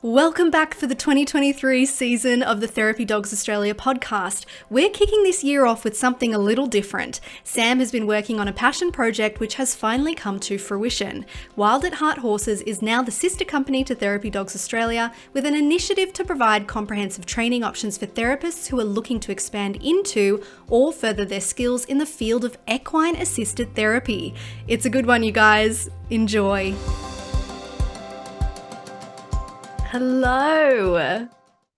Welcome back for the 2023 season of the Therapy Dogs Australia podcast. We're kicking this year off with something a little different. Sam has been working on a passion project which has finally come to fruition. Wild at Heart Horses is now the sister company to Therapy Dogs Australia, with an initiative to provide comprehensive training options for therapists who are looking to expand into or further their skills in the field of equine-assisted therapy. It's a good one, you guys. Enjoy. Hello,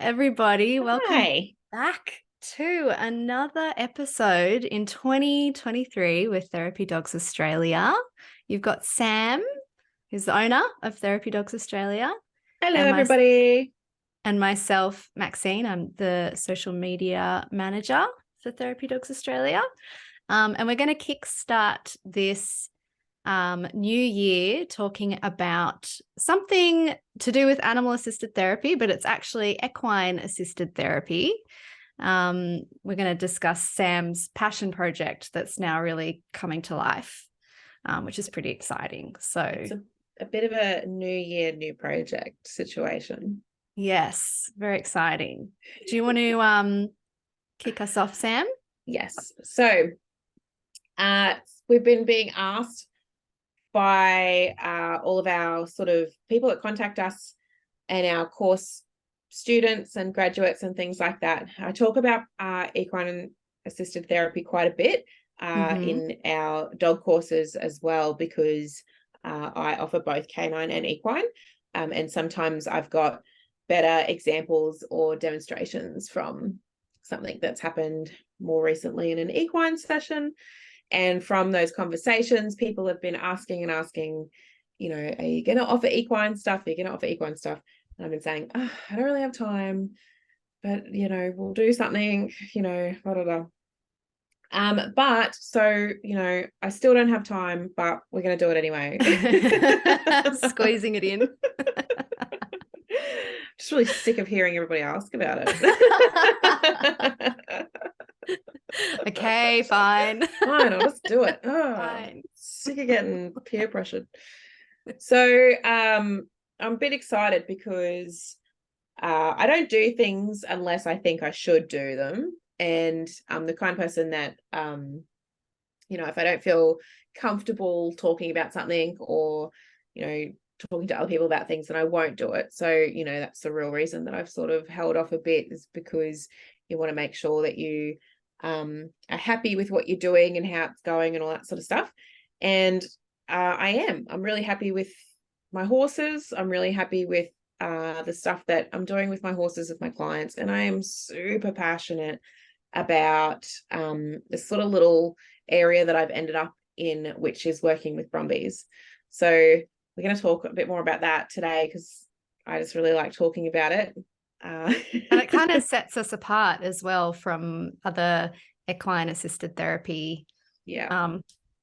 everybody. Welcome Hi. back to another episode in 2023 with Therapy Dogs Australia. You've got Sam, who's the owner of Therapy Dogs Australia. Hello, and everybody. And myself, Maxine. I'm the social media manager for Therapy Dogs Australia. And we're going to kickstart this new year talking about something to do with animal assisted therapy, but it's actually equine assisted therapy. We're going to discuss Sam's passion project that's now really coming to life, which is pretty exciting. So it's a bit of a new year, new project situation. Yes, very exciting. Do you want to kick us off, Sam? Yes. So we've been being asked by all of our sort of people that contact us and our course students and graduates and things like that. I talk about equine assisted therapy quite a bit in our dog courses as well, because I offer both canine and equine. And sometimes I've got better examples or demonstrations from something that's happened more recently in an equine session. And from those conversations, people have been asking, you know, are you going to offer equine stuff? Are you going to offer equine stuff? And I've been saying, I don't really have time, but, you know, we'll do something, you know, blah, blah, blah. But so, you know, I still don't have time, but we're going to do it anyway. Squeezing it in. Just really sick of hearing everybody ask about it. Okay, fine. Fine, I'll just do it. Fine. Sick of getting peer pressured. So I'm a bit excited because I don't do things unless I think I should do them. And I'm the kind of person that, you know, if I don't feel comfortable talking about something or, you know, talking to other people about things, then I won't do it. So, you know, that's the real reason that I've sort of held off a bit, is because you want to make sure that you are happy with what you're doing and how it's going and all that sort of stuff. And I'm really happy with my horses. I'm really happy with the stuff that I'm doing with my horses, with my clients. And I am super passionate about this sort of little area that I've ended up in, which is working with Brumbies. So we're going to talk a bit more about that today, because I just really like talking about it. And it kind of sets us apart as well from other equine assisted therapy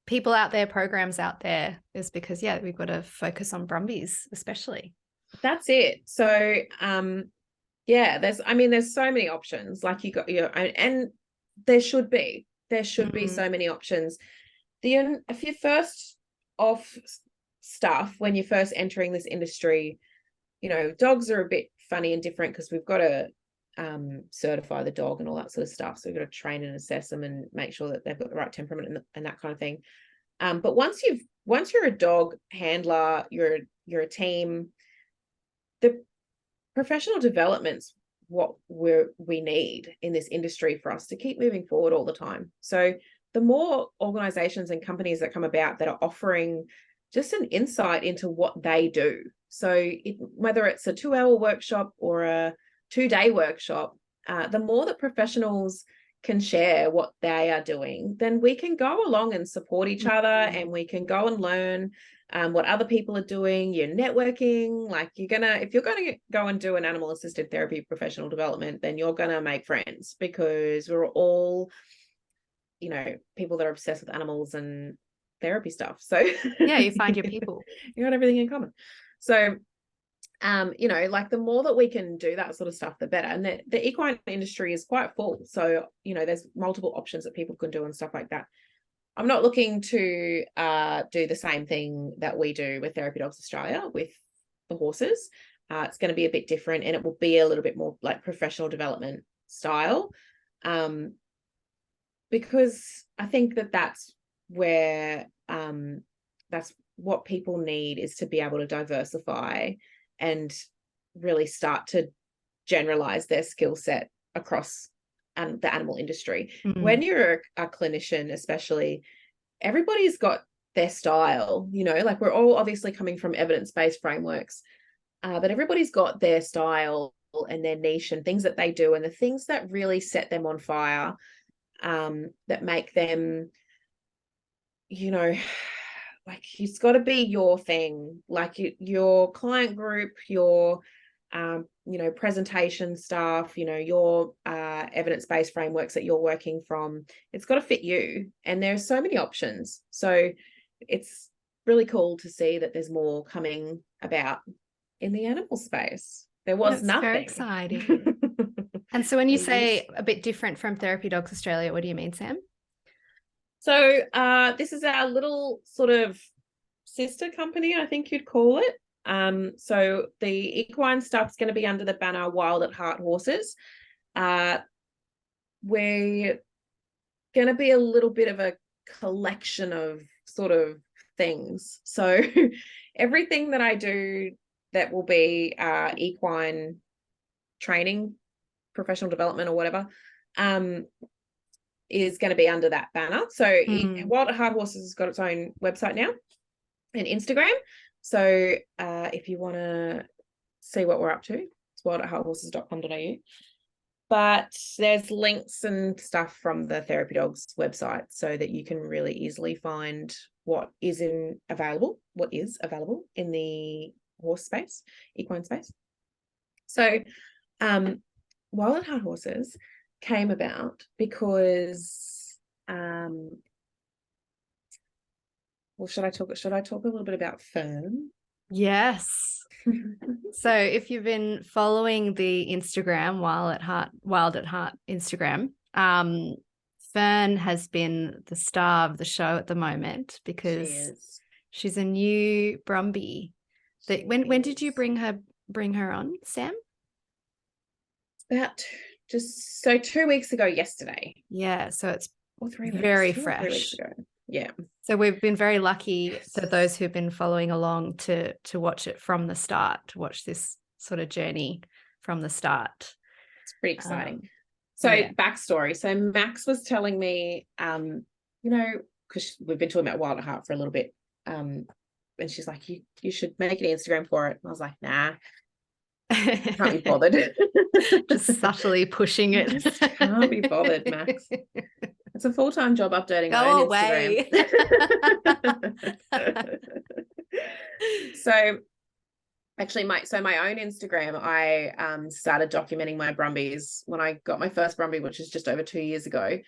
people out there, programs out there, is because we've got to focus on Brumbies especially. That's it. So there's so many options. Like you got and there should be so many options. If you're first off stuff, when you're first entering this industry, you know, dogs are a bit funny and different because we've got to certify the dog and all that sort of stuff. So we've got to train and assess them and make sure that they've got the right temperament and that kind of thing. But once you're a dog handler, you're a team, the professional development's what we need in this industry for us to keep moving forward all the time. So the more organizations and companies that come about that are offering just an insight into what they do. So whether it's a 2-hour workshop or a 2-day workshop, the more that professionals can share what they are doing, then we can go along and support each other, and we can go and learn what other people are doing. You're networking. Like if you're going to go and do an animal assisted therapy professional development, then you're going to make friends, because we're all, you know, people that are obsessed with animals and therapy stuff. So you find your people. You got everything in common. So you know, like the more that we can do that sort of stuff, the better. And the equine industry is quite full. So, you know, there's multiple options that people can do and stuff like that. I'm not looking to do the same thing that we do with Therapy Dogs Australia with the horses. It's going to be a bit different, and it will be a little bit more like professional development style, because I think that that's where that's what people need, is to be able to diversify and really start to generalize their skill set across the animal industry. When you're a clinician, especially, everybody's got their style, like we're all obviously coming from evidence-based frameworks, but everybody's got their style and their niche and things that they do, and the things that really set them on fire, that make them, like, it's got to be your thing, like your client group, your presentation stuff, your evidence-based frameworks that you're working from. It's got to fit you, and there's so many options. So it's really cool to see that there's more coming about in the animal space. There was nothing. Very exciting. And so when you say a bit different from Therapy Dogs Australia, what do you mean, Sam? So this is our little sort of sister company, I think you'd call it. So the equine stuff's going to be under the banner Wild at Heart Horses. We're going to be a little bit of a collection of sort of things. So everything that I do that will be equine training, professional development, or whatever, is going to be under that banner. So Wild at Heart Horses has got its own website now and Instagram. So if you want to see what we're up to, it's wildathearthorses.com.au. But there's links and stuff from the Therapy Dogs website, so that you can really easily find what is available in the horse space, equine space. So Wild at Heart Horses came about because should I talk a little bit about Fern? Yes. So if you've been following the Instagram, Wild at Heart Instagram, Fern has been the star of the show at the moment, because she's a new Brumbie. When did you bring her on, Sam? About just 2 weeks ago yesterday. Yeah, so it's 3 weeks, very 2 fresh. 3 weeks ago. Yeah. So we've been very lucky, for those who've been following along, to watch it from the start, to watch this sort of journey from the start. It's pretty exciting. Backstory. So Max was telling me, because we've been talking about Wild at Heart for a little bit, and she's like, you should make an Instagram for it. And I was like, nah, can't be bothered. Just subtly pushing it. Just can't be bothered, Max. It's a full-time job updating my own away. Instagram. So actually my own Instagram, I started documenting my Brumbies when I got my first Brumbie, which is just over 2 years ago.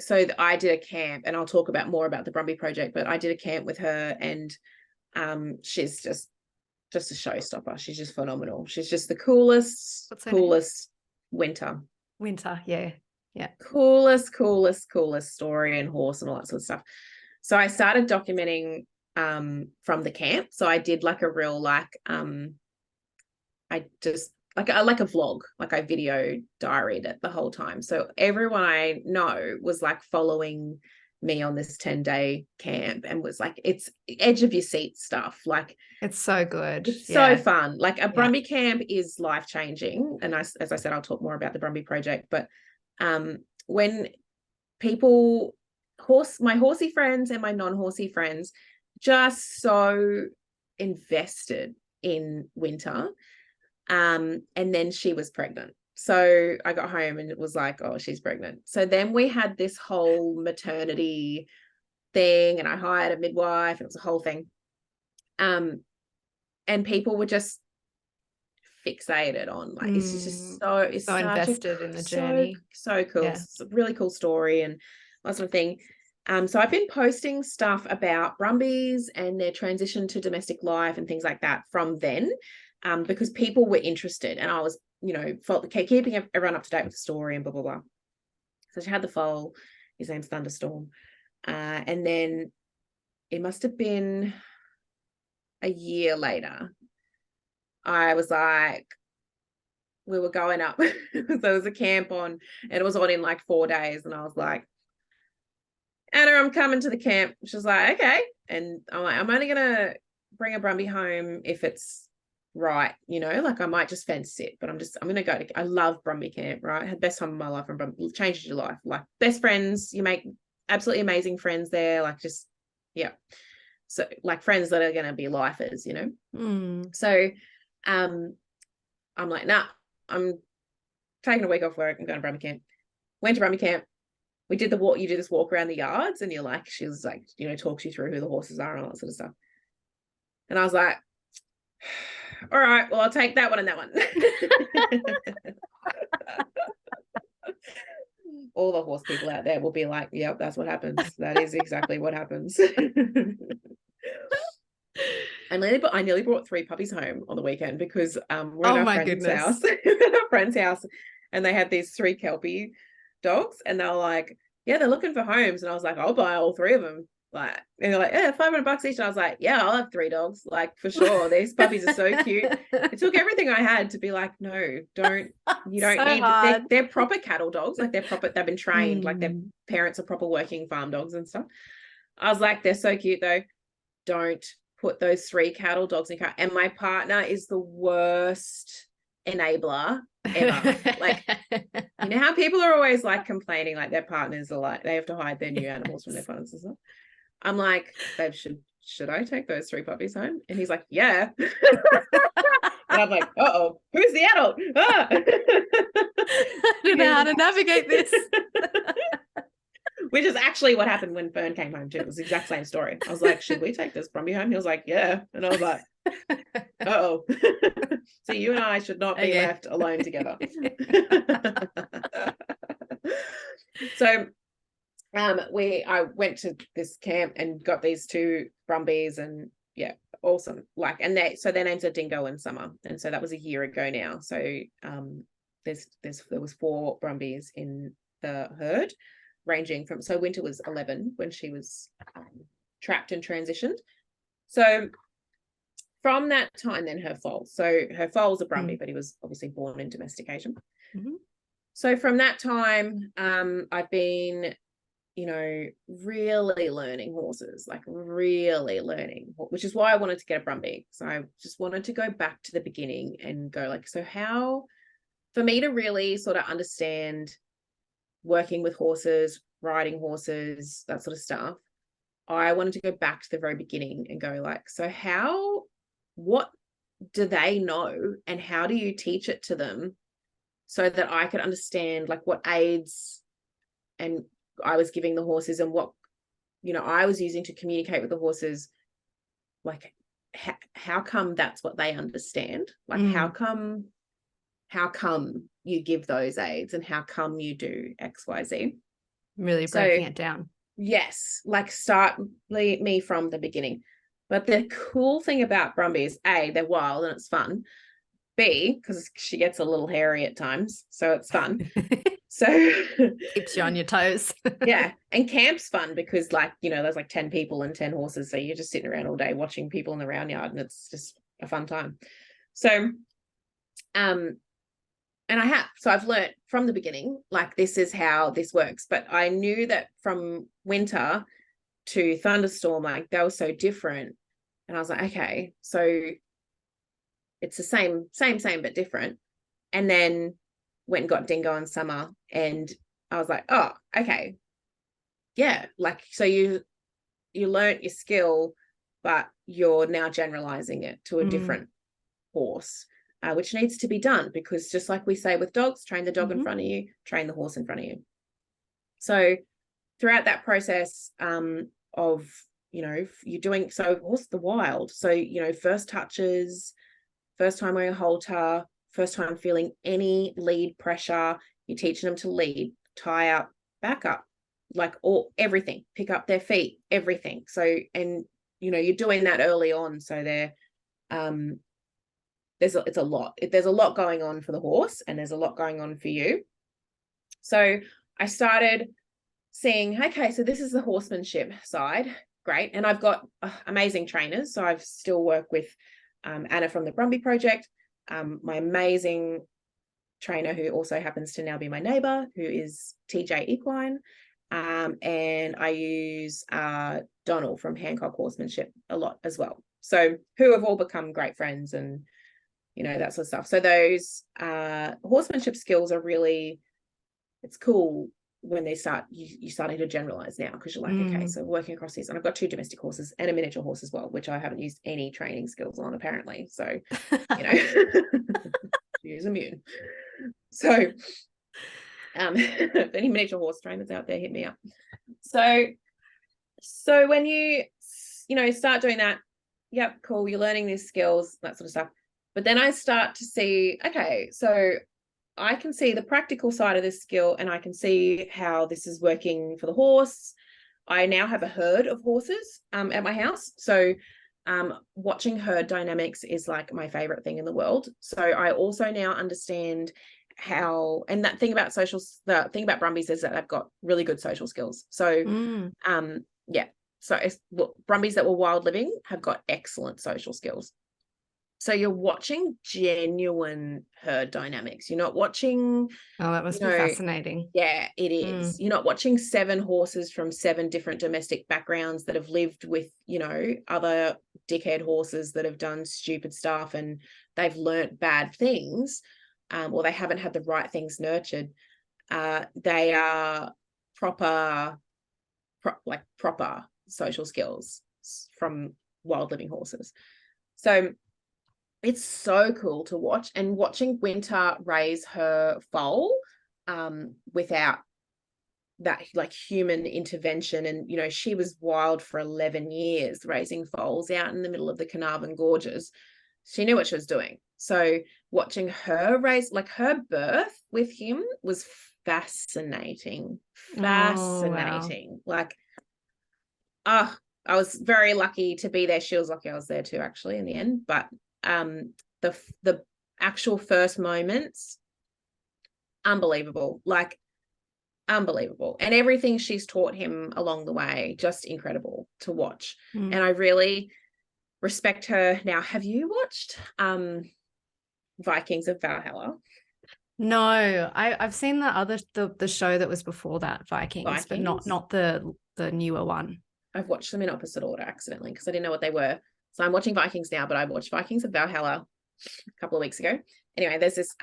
So I did a camp, and I'll talk more about the Brumbie project, but I did a camp with her, and she's just a showstopper. She's just phenomenal. She's just the coolest Winter, yeah. Coolest story and horse and all that sort of stuff. So I started documenting from the camp. So I did like a real I just like a vlog, like I video diaried it the whole time. So everyone I know was like following me on this 10-day camp, and was like, it's edge of your seat stuff. Like, it's so good. It's so fun. Like a Brumbie camp is life-changing. And as I said, I'll talk more about the Brumbie project, but when people, my horsey friends and my non-horsey friends, just so invested in Winter, and then she was pregnant. So I got home and it was like, oh, she's pregnant. So then we had this whole maternity thing, and I hired a midwife, and it was a whole thing. And people were just fixated on, like, it's just so invested in the journey. So cool. Yeah. It's a really cool story and that sort of thing. So I've been posting stuff about Brumbies and their transition to domestic life and things like that from then, because people were interested, and I was, keeping everyone up to date with the story and blah, blah, blah. So she had the foal, his name's Thunderstorm. And then it must have been a year later, I was like, we were going up. So there was a camp on, and it was on in like 4 days. And I was like, Anna, I'm coming to the camp. She's like, okay. And I'm like, I'm only going to bring a Brumbie home if it's right, like I might just fence it, but I'm going to go I love Brumbie camp, right? I had the best time of my life, and Brumbie changes your life. Like, best friends, you make absolutely amazing friends there. Like, just, yeah. So like friends that are going to be lifers, So, I'm like, nah, I'm taking a week off work. I'm going to Brumbie camp. Went to Brumbie camp. We did the walk. You do this walk around the yards, and she was like, talks you through who the horses are and all that sort of stuff. And I was like, all right, well, I'll take that one and that one. All the horse people out there will be like, yep, that's what happens. That is exactly what happens. I nearly brought 3 puppies home on the weekend because we're at our friend's house, and they had these 3 Kelpie dogs, and they were like, yeah, they're looking for homes. And I was like, I'll buy all 3 of them. Like, and they're like, yeah, $500 each. And I was like, yeah, I'll have 3 dogs, like, for sure. These puppies are so cute. It took everything I had to be like, no, you don't need, they're proper cattle dogs. Like, they've been trained, like their parents are proper working farm dogs and stuff. I was like, they're so cute though. Don't put those 3 cattle dogs in car. And my partner is the worst enabler ever. Like, how people are always like complaining, like their partners are like, they have to hide their new animals from their partners and stuff. I'm like, babe, should I take those 3 puppies home? And he's like, yeah. And I'm like, uh-oh, who's the adult? Ah. I don't know how to navigate this. Which is actually what happened when Fern came home too. It was the exact same story. I was like, should we take this Brumbie home? He was like, yeah. And I was like, uh-oh. So you and I should not be left alone together. So I went to this camp and got these 2 Brumbies, and yeah, awesome. Like, and their names are Dingo and Summer. And so that was a year ago now. So there was 4 Brumbies in the herd, ranging from, so Winter was 11 when she was trapped and transitioned. So from that time, then her foal. So her foal's a Brumbie, but he was obviously born in domestication. Mm-hmm. So from that time, I've been, really learning horses, like really learning, which is why I wanted to get a Brumbie. So I just wanted to go back to the beginning and go like, so how, for me to really sort of understand working with horses, riding horses, that sort of stuff, I wanted to go back to the very beginning and go like, so what do they know, and how do you teach it to them so that I could understand like what aids and I was giving the horses, and what I was using to communicate with the horses, like how come that's what they understand, like how come you give those aids, and how come you do XYZ, really breaking it down. Yes, like start me from the beginning. But the cool thing about Brumbies, A, they're wild and it's fun. B, because she gets a little hairy at times, so it's fun. So keeps you on your toes. Yeah, and camp's fun because there's like 10 people and 10 horses, so you're just sitting around all day watching people in the round yard, and it's just a fun time. So and I've learned from the beginning, like, this is how this works. But I knew that from Winter to Thunderstorm, like, they were so different. And I was like, okay, so it's the same, but different. And then went and got Dingo and Summer, and I was like, oh, okay. Yeah, like, so you learnt your skill, but you're now generalizing it to a different horse. Which needs to be done, because just like we say with dogs, train the dog in front of you, train the horse in front of you. So throughout that process of, you're doing, so horse the wild. So, first touches, first time wearing a halter, first time feeling any lead pressure, you're teaching them to lead, tie up, back up, like everything, pick up their feet, everything. So, and, you're doing that early on. So they're, there's a lot going on for the horse, and there's a lot going on for you. So I started seeing, okay, so this is the horsemanship side. Great. And I've got amazing trainers. So I've still work with Anna from the Brumby project, my amazing trainer who also happens to now be my neighbor, who is TJ Equine, and I use Donald from Hancock Horsemanship a lot as well. So who have all become great friends and, you know, that sort of stuff. So those horsemanship skills are really, it's cool when they start, you're starting to generalize now, because you're like, okay, so working across these, and I've got 2 domestic horses and a miniature horse as well, which I haven't used any training skills on apparently. So, you know, she's immune. So, if any miniature horse trainers out there, hit me up. So when you know, start doing that, yep, cool, you're learning these skills, that sort of stuff. But then I start to see, okay, so I can see the practical side of this skill, and I can see how this is working for the horse. I now have a herd of horses at my house. So watching herd dynamics is like my favorite thing in the world. So I also now understand how, and that thing about the thing about Brumbies is that they've got really good social skills. So yeah, so Brumbies that were wild living have got excellent social skills. So you're watching genuine herd dynamics. You're not watching. Oh, that must be fascinating. Yeah, it is. You're not watching 7 horses from 7 different domestic backgrounds that have lived with, you know, other dickhead horses that have done stupid stuff and they've learnt bad things, or they haven't had the right things nurtured. They are proper social skills from wild living horses. So it's so cool to watch, and watching Winter raise her foal without that like human intervention. And, you know, she was wild for 11 years raising foals out in the middle of the Carnarvon Gorges. She knew what she was doing. So watching her raise, like her birth with him was fascinating. Oh, wow. Like, I was very lucky to be there. She was lucky I was there too, actually, in the end. But the actual first moments, unbelievable, like unbelievable. And everything she's taught him along the way, just incredible to watch. And I really respect her. Now, have you watched Vikings of Valhalla? No, I've seen the show that was before that, Vikings, but not the newer one. I've watched them in opposite order accidentally because I didn't know what they were. So I'm watching Vikings now, but I watched Vikings of Valhalla a couple of weeks ago. Anyway, there's this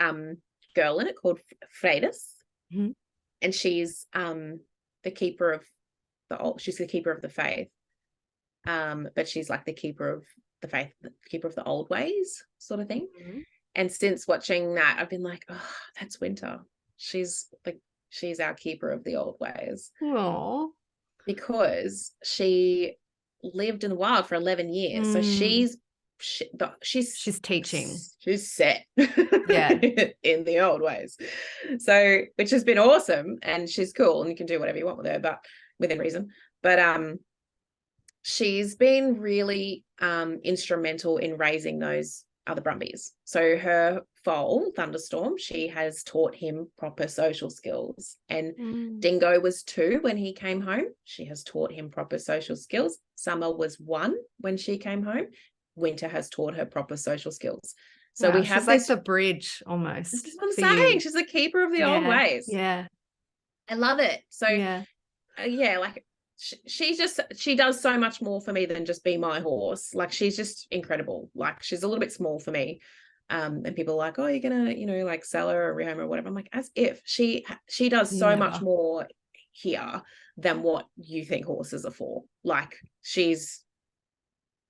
girl in it called Freydis, and she's the keeper of she's the keeper of the faith, but she's like the keeper of the faith, the keeper of the old ways sort of thing. And since watching that, I've been like, oh, that's Winter. She's our keeper of the old ways. Aww. Because she lived in the wild for 11 years. So she's teaching. She's set in the old ways. So, which has been awesome, and she's cool, and you can do whatever you want with her, but within reason. But she's been really instrumental in raising those other Brumbies. So her foal, Thunderstorm, she has taught him proper social skills. And Dingo was 2 when he came home. She has taught him proper social skills. Summer was 1 when she came home. Winter has taught her proper social skills. So we have she's like the bridge almost. That's what I'm saying. She's the keeper of the old ways. Yeah. I love it. So like she does so much more for me than just be my horse. Like, she's just incredible. Like, she's a little bit small for me. And people are like, oh, you're gonna, you know, like sell her or rehome her or whatever. I'm like, as if she does so much more here than what you think horses are for. Like, she's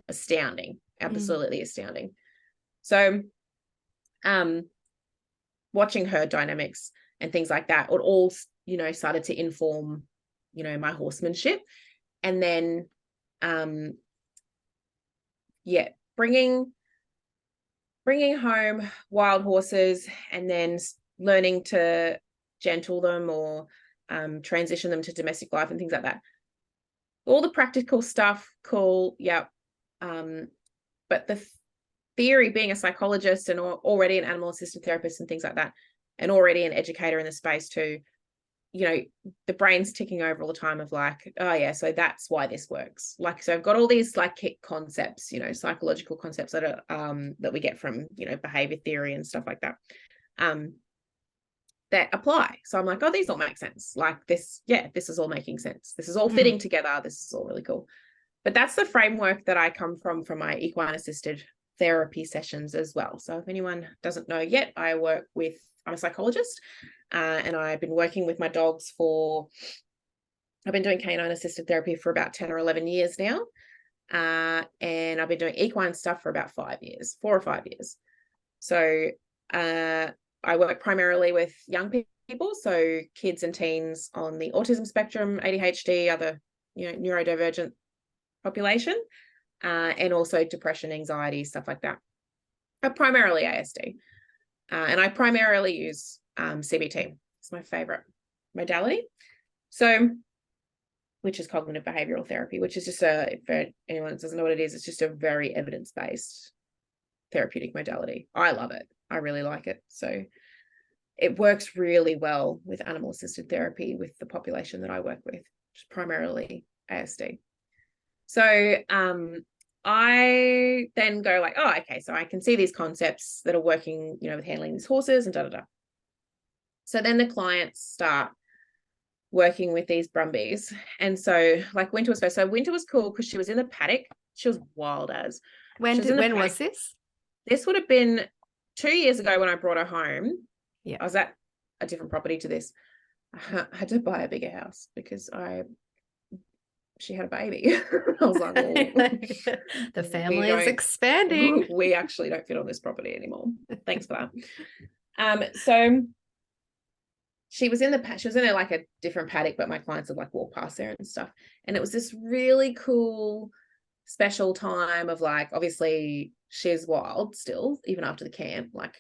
astounding, absolutely astounding. So watching her dynamics and things like that, it all, you know, started to inform, you know, my horsemanship. And then bringing home wild horses and then learning to gentle them or transition them to domestic life and things like that. All the practical stuff, cool, yeah. But the theory, being a psychologist and already an animal assisted therapist and things like that, and already an educator in the space too, you know, the brain's ticking over all the time of like, oh yeah, so that's why this works. Like, so I've got all these like concepts, you know, psychological concepts that are that we get from, you know, behavior theory and stuff like that, that apply. So I'm like, oh, these all make sense. Like this, yeah, this is all making sense. This is all fitting together. This is all really cool. But that's the framework that I come from my equine-assisted therapy sessions as well. So if anyone doesn't know yet, I'm a psychologist, and I've been working with my dogs I've been doing canine-assisted therapy for about 10 or 11 years now. And I've been doing equine stuff for about 4 or 5 years. So I work primarily with young people, so kids and teens on the autism spectrum, ADHD, other, you know, neurodivergent population, and also depression, anxiety, stuff like that. Primarily ASD. And I primarily use CBT. It's my favorite modality. So, which is cognitive behavioral therapy, which is just for anyone that doesn't know what it is, it's just a very evidence-based therapeutic modality. I love it. I really like it. So it works really well with animal-assisted therapy with the population that I work with, which is primarily ASD. So I then go like, oh, okay, so I can see these concepts that are working, you know, with handling these horses and da-da-da. So then the clients start working with these Brumbies. And so like Winter was first. So Winter was cool because she was in the paddock. She was wild as. When was this? This would have been 2 years ago when I brought her home. Yeah. I was at a different property to this. I had to buy a bigger house because she had a baby. I was like, oh, the family is expanding. We actually don't fit on this property anymore. Thanks for that. So she was in like a different paddock, but my clients would like walk past there and stuff. And it was this really cool, special time of like, obviously she's wild still, even after the camp, like,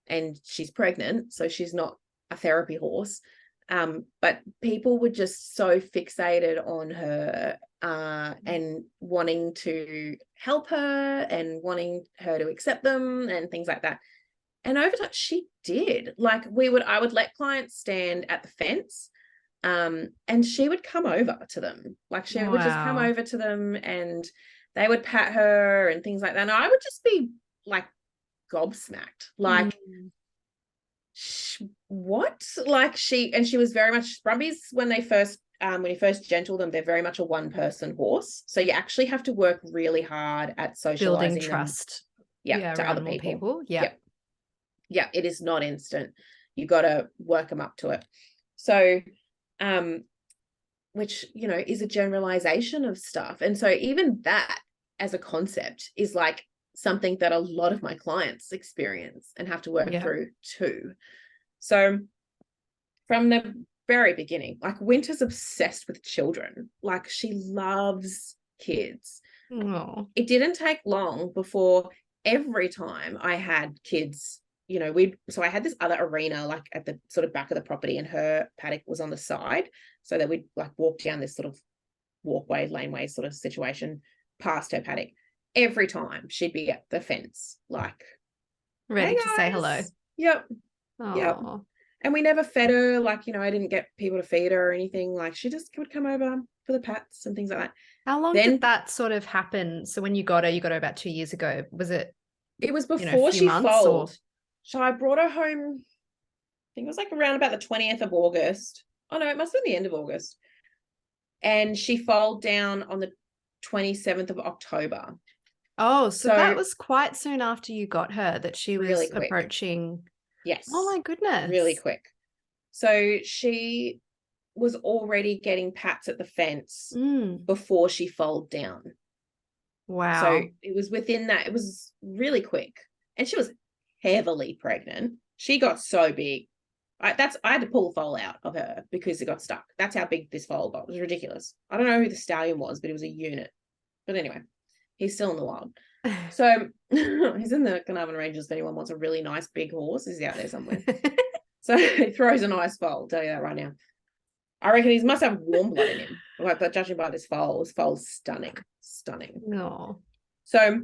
and she's pregnant, so she's not a therapy horse. But people were just so fixated on her and wanting to help her and wanting her to accept them and things like that. And over time, she did. Like I would let clients stand at the fence, and she would come over to them. Like she would just come over to them and they would pat her and things like that. And I would just be like gobsmacked. Like, what? Like she was very much Brumbies when you first gentle them, they're very much a one-person horse. So you actually have to work really hard at socializing building trust. To other people. Yeah, it is not instant. You got to work them up to it. So, which, you know, is a generalization of stuff. And so even that as a concept is like something that a lot of my clients experience and have to work through too. So from the very beginning, like Winter's obsessed with children. Like she loves kids. Oh. It didn't take long before every time I had kids, you know, so I had this other arena like at the sort of back of the property, and her paddock was on the side, so that we'd like walk down this sort of walkway, laneway sort of situation past her paddock. Every time she'd be at the fence, like ready to say hello. Yep. Aww. Yep. And we never fed her, like, you know, I didn't get people to feed her or anything. Like she just would come over for the pats and things like that. How long did that sort of happen? So when you got her about 2 years ago. Was it? It was before she foaled. So I brought her home, I think it was like around about the 20th of August. Oh no, it must have been the end of August. And she foaled down on the 27th of October. Oh, so that was quite soon after you got her that she was really approaching. Yes. Oh my goodness. Really quick. So she was already getting pats at the fence before she foaled down. Wow. So it was within that. It was really quick. And she was heavily pregnant. She got so big. I had to pull the foal out of her because it got stuck. That's how big this foal got. It was ridiculous. I don't know who the stallion was, but it was a unit. But anyway, he's still in the wild. So he's in the Carnarvon Ranges. If anyone wants a really nice big horse, he's out there somewhere. So he throws a nice foal, I'll tell you that right now. I reckon he must have warm blood in him. Like, but judging by this foal's stunning. No. So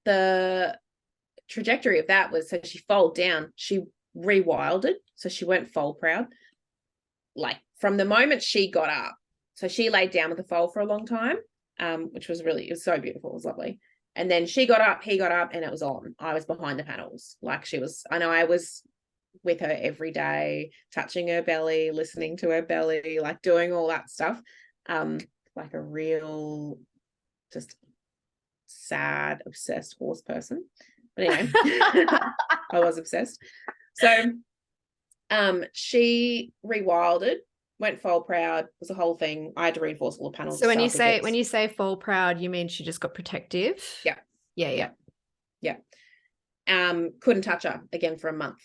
the trajectory of that was, so she foaled down, she rewilded, So she went foal proud. Like from the moment she got up, so she laid down with the foal for a long time, which was really, it was so beautiful. It was lovely. And then she got up, he got up, and it was on. I was behind the panels. Like I know I was with her every day, touching her belly, listening to her belly, like doing all that stuff. Like a real just sad, obsessed horse person. But anyway, I was obsessed. So she rewilded, went foal proud, was a whole thing. I had to reinforce all the panels. So when you say foal proud, you mean she just got protective? Yeah. Couldn't touch her again for a month.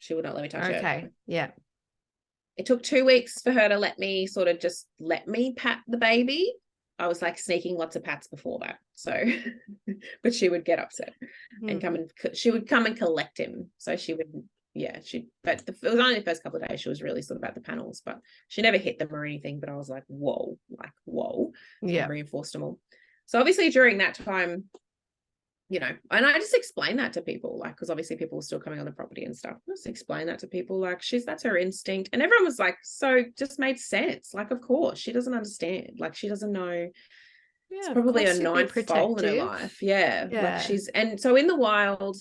She would not let me touch her. Okay. Yeah. It took 2 weeks for her to let me pat the baby. I was like sneaking lots of pats before that. So, but she would get upset and she would come and collect him. So she would, but it was only the first couple of days she was really sort of at the panels, but she never hit them or anything. But I was like, whoa. Yeah. Reinforced them all. So obviously during that time, and I just explained that to people, like, because obviously people were still coming on the property and stuff. I just explained that to people, like, that's her instinct. And everyone was like, so just made sense. Like, of course, she doesn't understand. Like, she doesn't know. Yeah, it's probably a ninth foal in her life. Yeah. Like and so in the wild,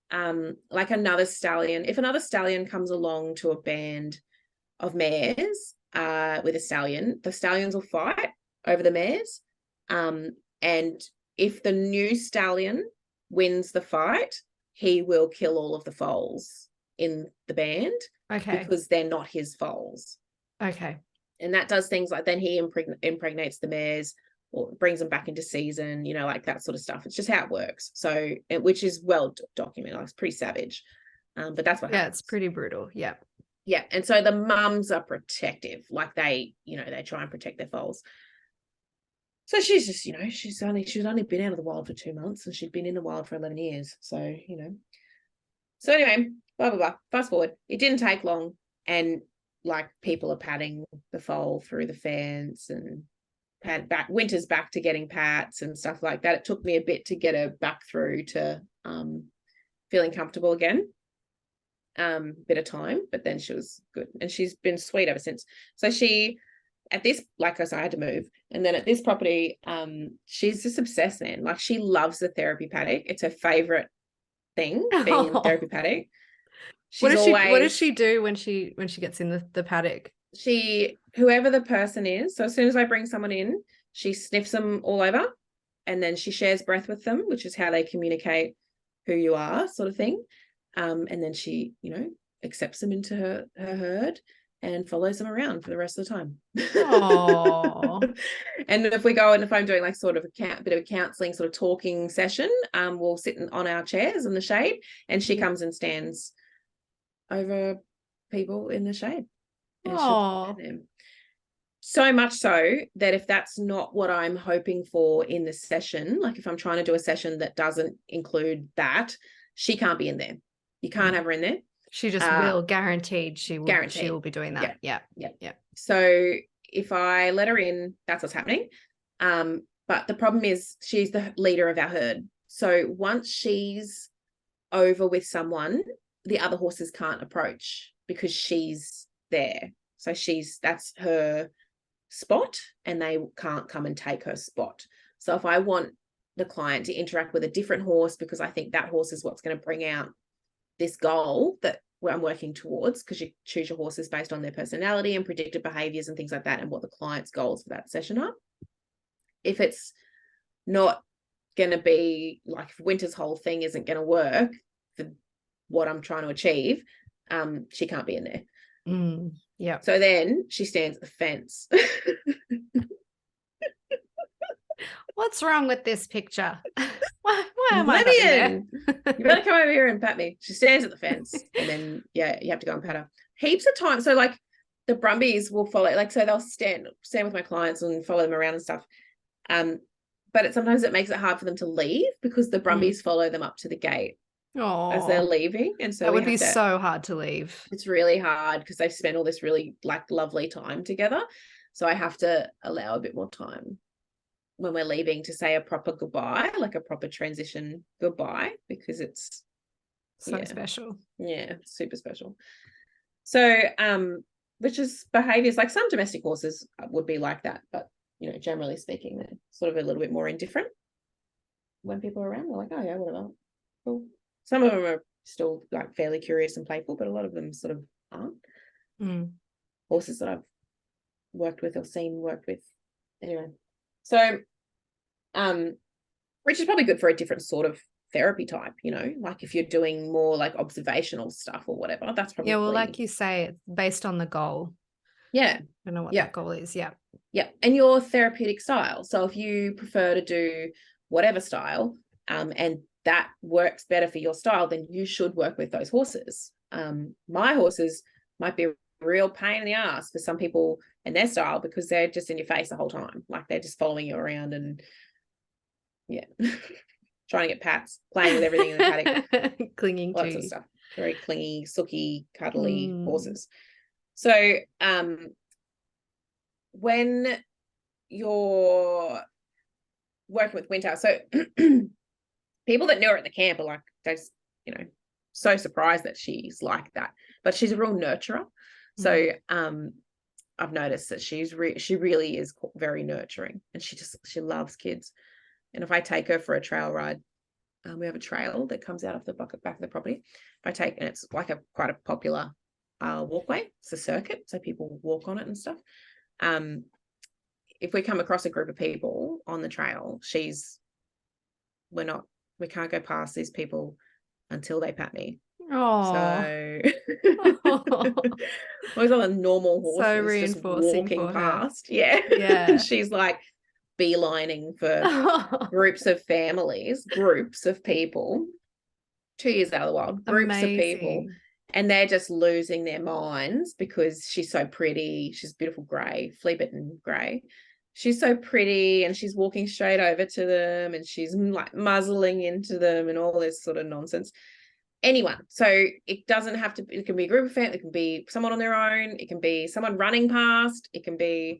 like another stallion, if another stallion comes along to a band of mares with a stallion, the stallions will fight over the mares. And if the new stallion wins the fight, he will kill all of the foals in the band. Okay. Because they're not his foals. Okay. And that does things like then he impregnates the mares or brings them back into season, like that sort of stuff. It's just how it works. So, which is well documented. Like, it's pretty savage. But that's what happens. Yeah, it's pretty brutal. Yeah. Yeah. And so the mums are protective. Like they try and protect their foals. So she's just, she's only been out of the wild for 2 months and she'd been in the wild for 11 years. So, So anyway, blah, blah, blah. Fast forward. It didn't take long. And like people are patting the foal through the fence and Winter's back to getting pats and stuff like that. It took me a bit to get her back through to feeling comfortable again. Bit of time, but then she was good. And she's been sweet ever since. So at this, like I said, I had to move. And then at this property, she's just obsessed, man. Like, she loves the therapy paddock. It's her favorite thing, being in the therapy paddock. What does she do when she gets in the paddock? Whoever the person is, so as soon as I bring someone in, she sniffs them all over and then she shares breath with them, which is how they communicate who you are, sort of thing. And then she, accepts them into her herd and follows them around for the rest of the time. Aww. And if I'm doing like sort of a bit of a counselling sort of talking session, we'll sit on our chairs in the shade and she comes and stands over people in the shade. And so much so that if that's not what I'm hoping for in the session, like if I'm trying to do a session that doesn't include that, she can't be in there. You can't have her in there. She just will, guaranteed she will be doing that. Yeah. So if I let her in, that's what's happening. But the problem is she's the leader of our herd. So once she's over with someone, the other horses can't approach because she's there. So that's her spot and they can't come and take her spot. So if I want the client to interact with a different horse because I think that horse is what's going to bring out this goal that I'm working towards, because you choose your horses based on their personality and predicted behaviors and things like that and what the client's goals for that session are. If it's not going to be like, if Winter's whole thing isn't going to work for what I'm trying to achieve, she can't be in there. Yeah. So then she stands at the fence. What's wrong with this picture? Why am I not in there? You better come over here and pat me. She stands at the fence and then, you have to go and pat her. Heaps of times. So like the Brumbies will follow, like, so they'll stand with my clients and follow them around and stuff. But sometimes it makes it hard for them to leave because the Brumbies follow them up to the gate. As they're leaving. And so that would be so hard to leave. It's really hard because they've spent all this really like lovely time together. So I have to allow a bit more time when we're leaving to say a proper goodbye, like a proper transition goodbye, because it's so special. Yeah, super special. So, which is behaviors like some domestic horses would be like that, but generally speaking, they're sort of a little bit more indifferent when people are around. They're like, oh yeah, whatever. Cool. Some of them are still like fairly curious and playful, but a lot of them sort of aren't. Horses that I've worked with or seen worked with. Anyway, so which is probably good for a different sort of therapy type, like if you're doing more like observational stuff or whatever, that's probably well, like you say, it's based on the goal. I don't know what that goal is. And your therapeutic style. So if you prefer to do whatever style, and that works better for your style, then you should work with those horses. My horses might be a real pain in the ass for some people and their style, because they're just in your face the whole time, like they're just following you around and trying to get pats, playing with everything in the paddock, clinging lots to of stuff. Very clingy, sooky, cuddly horses. So when you're working with Winter, so people that know her at the camp are like, they're just, so surprised that she's like that, but she's a real nurturer. So I've noticed that she really is very nurturing, and she loves kids. And if I take her for a trail ride, we have a trail that comes out of the back of the property. And it's like quite a popular walkway. It's a circuit, so people walk on it and stuff. If we come across a group of people on the trail, we can't go past these people until they pat me. Oh, so those are the normal horses so reinforcing just walking for past. her. Yeah. She's like beelining for groups of families, groups of people, 2 years out of the wild, groups of people, and they're just losing their minds because she's so pretty. She's beautiful grey, flea-bitten grey. She's so pretty, and she's walking straight over to them, and she's like muzzling into them and all this sort of nonsense. Anyone. So it doesn't have to, it can be a group of family, it can be someone on their own, it can be someone running past, it can be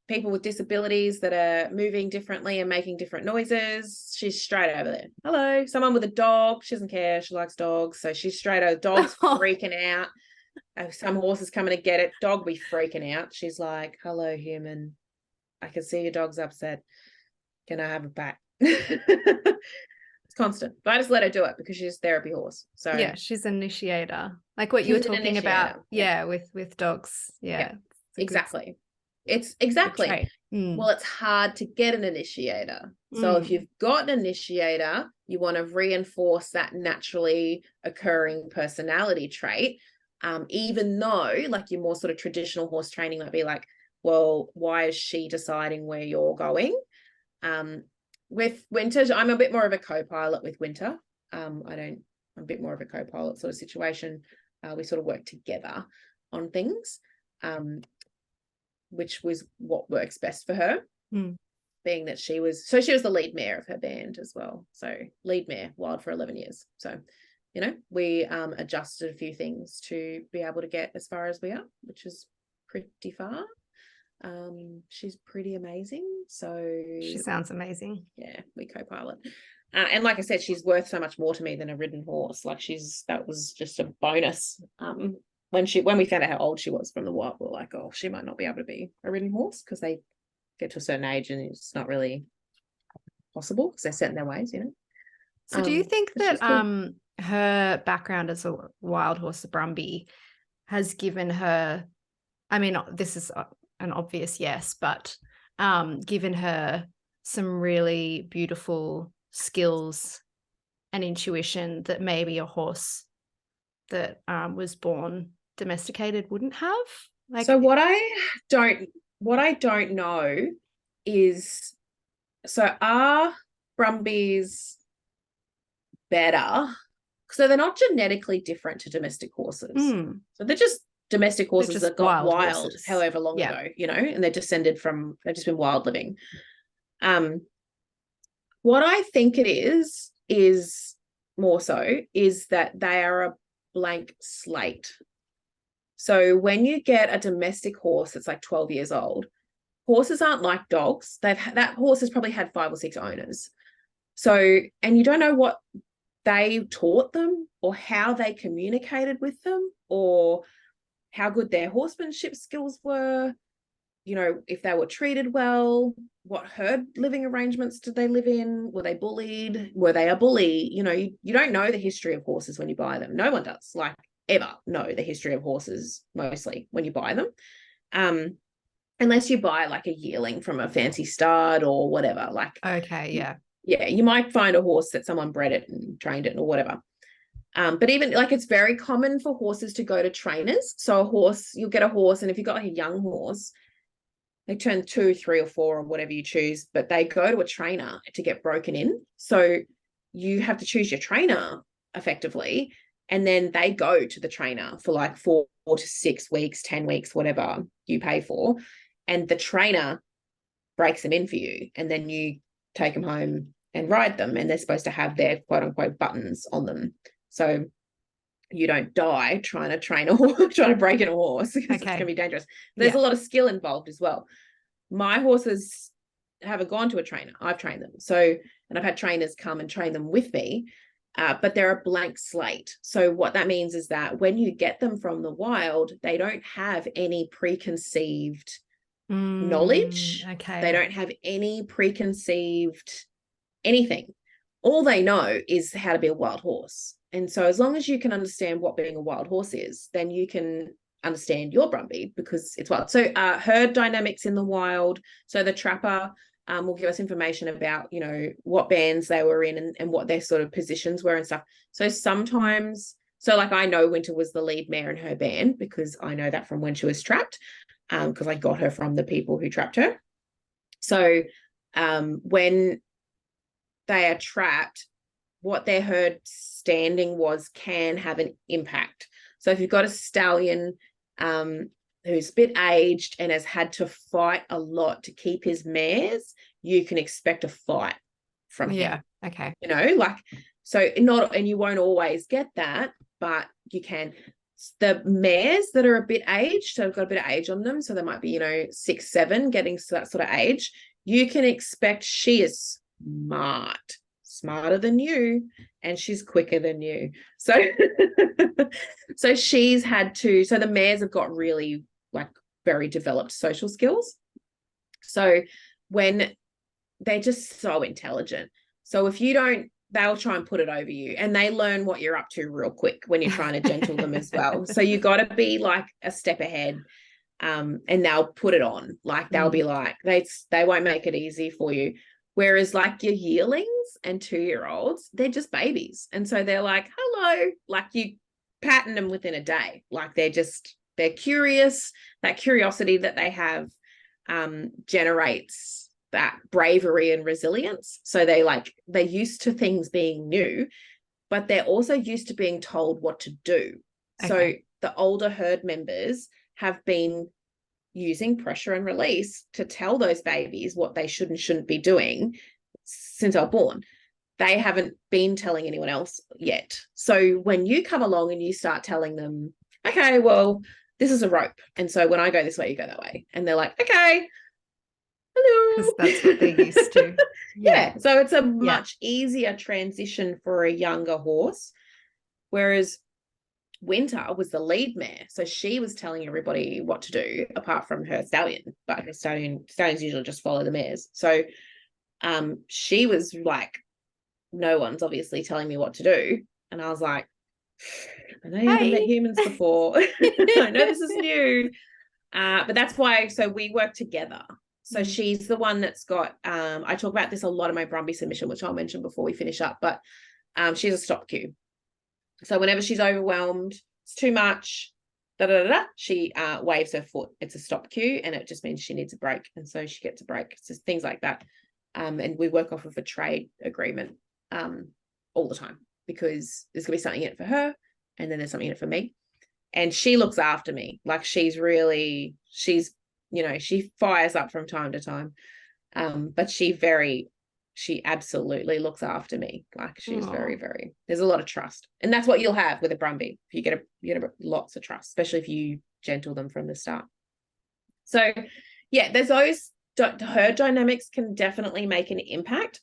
people with disabilities that are moving differently and making different noises. She's straight over there. Hello. Someone with a dog. She doesn't care. She likes dogs. So she's straight over. Dog's freaking out. Some horse is coming to get it. Dog be freaking out. She's like, hello, human. I can see your dog's upset. Can I have a pat? It's constant. But I just let her do it because she's a therapy horse. So yeah, she's an initiator. Like what you were talking about. Yeah, with dogs. Yeah. Exactly. It's exactly. Well, it's hard to get an initiator. So if you've got an initiator, you want to reinforce that naturally occurring personality trait. Even though like your more sort of traditional horse training might be like, well, why is she deciding where you're going? With Winter, I'm a bit more of a co-pilot with Winter. I'm a bit more of a co-pilot sort of situation. We sort of work together on things. Which was what works best for her, being that she was the lead mare of her band as well. So lead mare, wild for 11 years. So, we adjusted a few things to be able to get as far as we are, which is pretty far. She's pretty amazing. So she sounds amazing. Yeah, we co-pilot. And like I said, she's worth so much more to me than a ridden horse. Like that was just a bonus. When we found out how old she was from the wild, we were like, oh, she might not be able to be a ridden horse, because they get to a certain age and it's not really possible because they're set in their ways, So do you think that cool. Her background as a wild horse, a Brumbie, has given her, I mean, this is an obvious yes, but given her some really beautiful skills and intuition that maybe a horse that was born domesticated wouldn't have? Like, so what I don't know is, so are Brumbies better? So they're not genetically different to domestic horses. So they're just domestic horses that got wild however long ago, and they've just been wild living. What I think it is more so is that they are a blank slate. So when you get a domestic horse that's like 12 years old, horses aren't like dogs. That horse has probably had 5 or 6 owners. So, and you don't know what they taught them, or how they communicated with them, or how good their horsemanship skills were, you know, if they were treated well, what herd living arrangements did they live in, were they bullied, were they a bully? You know, you don't know the history of horses when you buy them. No one does, like, ever know the history of horses mostly when you buy them, unless you buy like a yearling from a fancy stud or whatever. Like, Okay, yeah. Yeah, you might find a horse that someone bred it and trained it or whatever. But even like, it's very common for horses to go to trainers. So a horse, you'll get a horse, and if you've got like a young horse, they turn 2, 3, or 4, or whatever you choose, but they go to a trainer to get broken in. So you have to choose your trainer effectively, and then they go to the trainer for like 4 to 6 weeks, 10 weeks, whatever you pay for, and the trainer breaks them in for you, and then you take them home and ride them, and they're supposed to have their quote unquote buttons on them, so you don't die trying to train a horse, trying to break in a horse, because it's going to be dangerous. There's a lot of skill involved as well. My horses haven't gone to a trainer. I've trained them. So, and I've had trainers come and train them with me, but they're a blank slate. So what that means is that when you get them from the wild, they don't have any preconceived knowledge. Okay. They don't have any preconceived anything. All they know is how to be a wild horse. And so as long as you can understand what being a wild horse is, then you can understand your Brumbie, because it's wild. So herd dynamics in the wild. So the trapper will give us information about, you know, what bands they were in, and what their sort of positions were and stuff. So sometimes, so like, I know Winter was the lead mare in her band, because I know that from when she was trapped, because I got her from the people who trapped her. So when they are trapped, what their herd standing was can have an impact. So if you've got a stallion who's a bit aged and has had to fight a lot to keep his mares, you can expect a fight from him. Okay. You know, like, so not, and you won't always get that, but you can. The mares that are a bit aged, so have got a bit of age on them, so they might be, you know, 6, 7, getting to that sort of age, you can expect she is smarter than you, and she's quicker than you. So so she's had to, so the mares have got really like very developed social skills. So when they're just so intelligent. So if you don't, they'll try and put it over you, and they learn what you're up to real quick when you're trying to gentle them as well. So you got to be like a step ahead, and they'll put it on. Like, they'll be like, they won't make it easy for you. Whereas like your yearlings and 2-year-olds, they're just babies. And so they're like, hello, like, you pattern them within a day. Like, they're curious. That curiosity that they have generates that bravery and resilience. So they're used to things being new, but they're also used to being told what to do. Okay. So the older herd members have been using pressure and release to tell those babies what they should and shouldn't be doing since they were born. They haven't been telling anyone else yet. So when you come along and you start telling them, okay, well, this is a rope, and so when I go this way, you go that way, and they're like, okay, hello, because that's what they're used to. Yeah. So it's a much easier transition for a younger horse, whereas Winter was the lead mare, so she was telling everybody what to do apart from her stallion, but her stallions usually just follow the mares. So she was like, no one's obviously telling me what to do. And I was like, I know you haven't met humans before. I know this is new, but that's why, so we work together. So she's the one that's got, I talk about this a lot in my Brumbie submission, which I'll mention before we finish up, but she's a stop cue. So whenever she's overwhelmed, it's too much, she waves her foot. It's a stop cue, and it just means she needs a break. And so she gets a break. It's just things like that. And we work off of a trade agreement all the time, because there's going to be something in it for her, and then there's something in it for me. And she looks after me. Like, she's, you know, she fires up from time to time. But she absolutely looks after me. Like, she's very, very, there's a lot of trust. And that's what you'll have with a Brumbie. You get lots of trust, especially if you gentle them from the start. So yeah, there's those herd dynamics can definitely make an impact.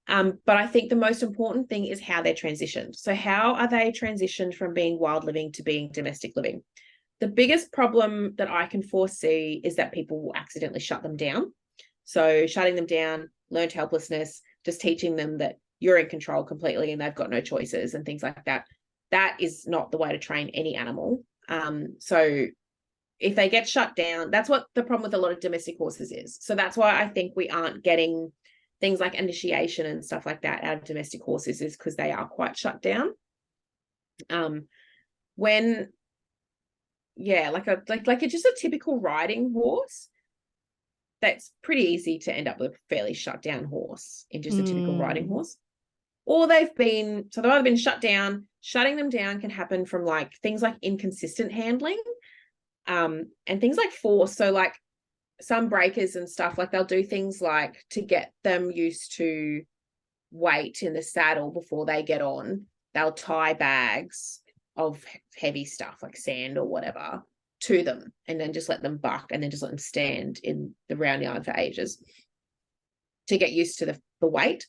But I think the most important thing is how they're transitioned. So how are they transitioned from being wild living to being domestic living? The biggest problem that I can foresee is that people will accidentally shut them down. So shutting them down, learned helplessness, just teaching them that you're in control completely and they've got no choices and things like that. That is not the way to train any animal. So if they get shut down, that's what the problem with a lot of domestic horses is. So that's why I think we aren't getting things like initiation and stuff like that out of domestic horses, is because they are quite shut down. When, yeah, like it's just a typical riding horse, that's pretty easy to end up with a fairly shut down horse in just a typical riding horse. Or they've either been shut down. Shutting them down can happen from like things like inconsistent handling, and things like force. So like some breakers and stuff, like they'll do things like to get them used to weight in the saddle before they get on, they'll tie bags of heavy stuff like sand or whatever to them and then just let them buck and then just let them stand in the round yard for ages to get used to the weight.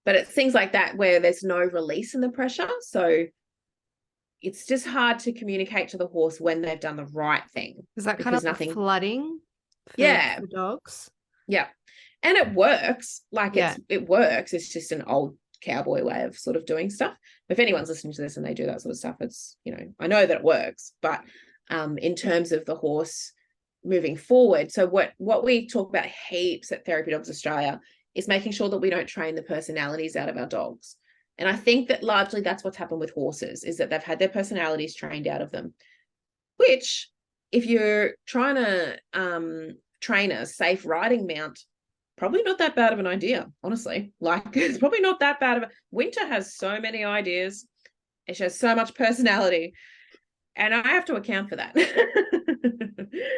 But it's things like that where there's no release in the pressure. So it's just hard to communicate to the horse when they've done the right thing. Is that kind of nothing flooding for dogs? Yeah. And it works. Like it works. It's just an old cowboy way of sort of doing stuff. If anyone's listening to this and they do that sort of stuff, it's, I know that it works, but in terms of the horse moving forward. So what we talk about heaps at Therapy Dogs Australia is making sure that we don't train the personalities out of our dogs. And I think that largely that's what's happened with horses, is that they've had their personalities trained out of them, which if you're trying to train a safe riding mount, probably not that bad of an idea, honestly. Like, it's probably not that bad of Winter has so many ideas. And she has so much personality. And I have to account for that.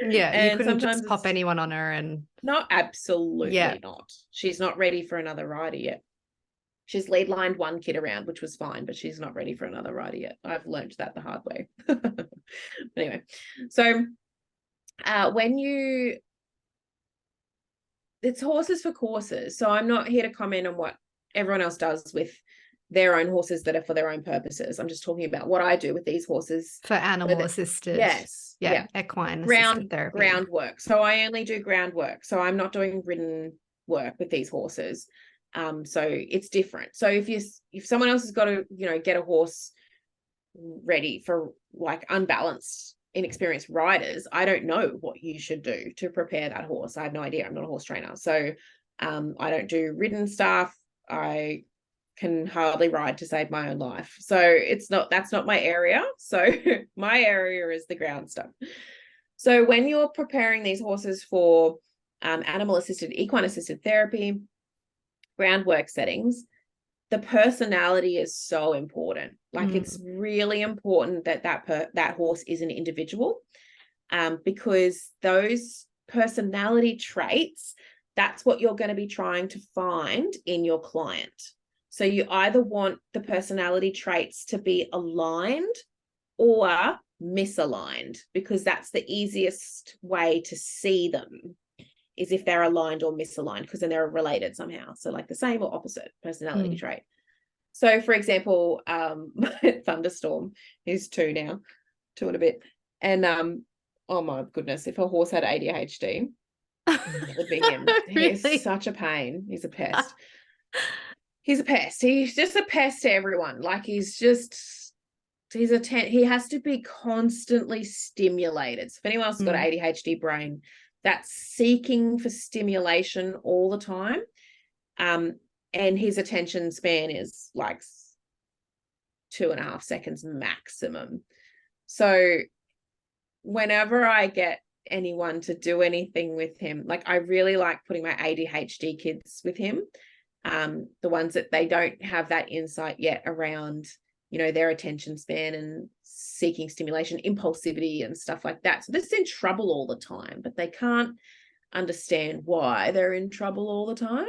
Yeah, and you couldn't just pop anyone on her and... No, absolutely not. She's not ready for another rider yet. She's lead lined one kid around, which was fine, but she's not ready for another rider yet. I've learned that the hard way. Anyway, so it's horses for courses. So I'm not here to comment on what everyone else does with their own horses that are for their own purposes. I'm just talking about what I do with these horses. For animal assisted. Yes. Yeah. Equine-assisted therapy. Groundwork. So I only do groundwork. So I'm not doing ridden work with these horses. So it's different. So if someone else has got to, get a horse ready for like unbalanced, inexperienced riders, I don't know what you should do to prepare that horse. I have no idea. I'm not a horse trainer. So I don't do ridden stuff. I can hardly ride to save my own life. So that's not my area. So my area is the ground stuff. So when you're preparing these horses for animal assisted, equine assisted therapy, groundwork settings, the personality is so important. Like it's really important that that horse is an individual, because those personality traits, that's what you're going to be trying to find in your client. So you either want the personality traits to be aligned or misaligned, because that's the easiest way to see them, is if they're aligned or misaligned, because then they're related somehow. So like the same or opposite personality trait. So for example, Thunderstorm, who's 2 now, 2 and a bit. And oh my goodness, if a horse had ADHD, it would be him. Really? He's such a pain. He's a pest. He's a pest. He's just a pest to everyone. Like he has to be constantly stimulated. So if anyone else has got an ADHD brain, that's seeking for stimulation all the time. And his attention span is like 2.5 seconds maximum. So whenever I get anyone to do anything with him, like I really like putting my ADHD kids with him. The ones that they don't have that insight yet around, their attention span and seeking stimulation, impulsivity and stuff like that. So they're just in trouble all the time, but they can't understand why they're in trouble all the time,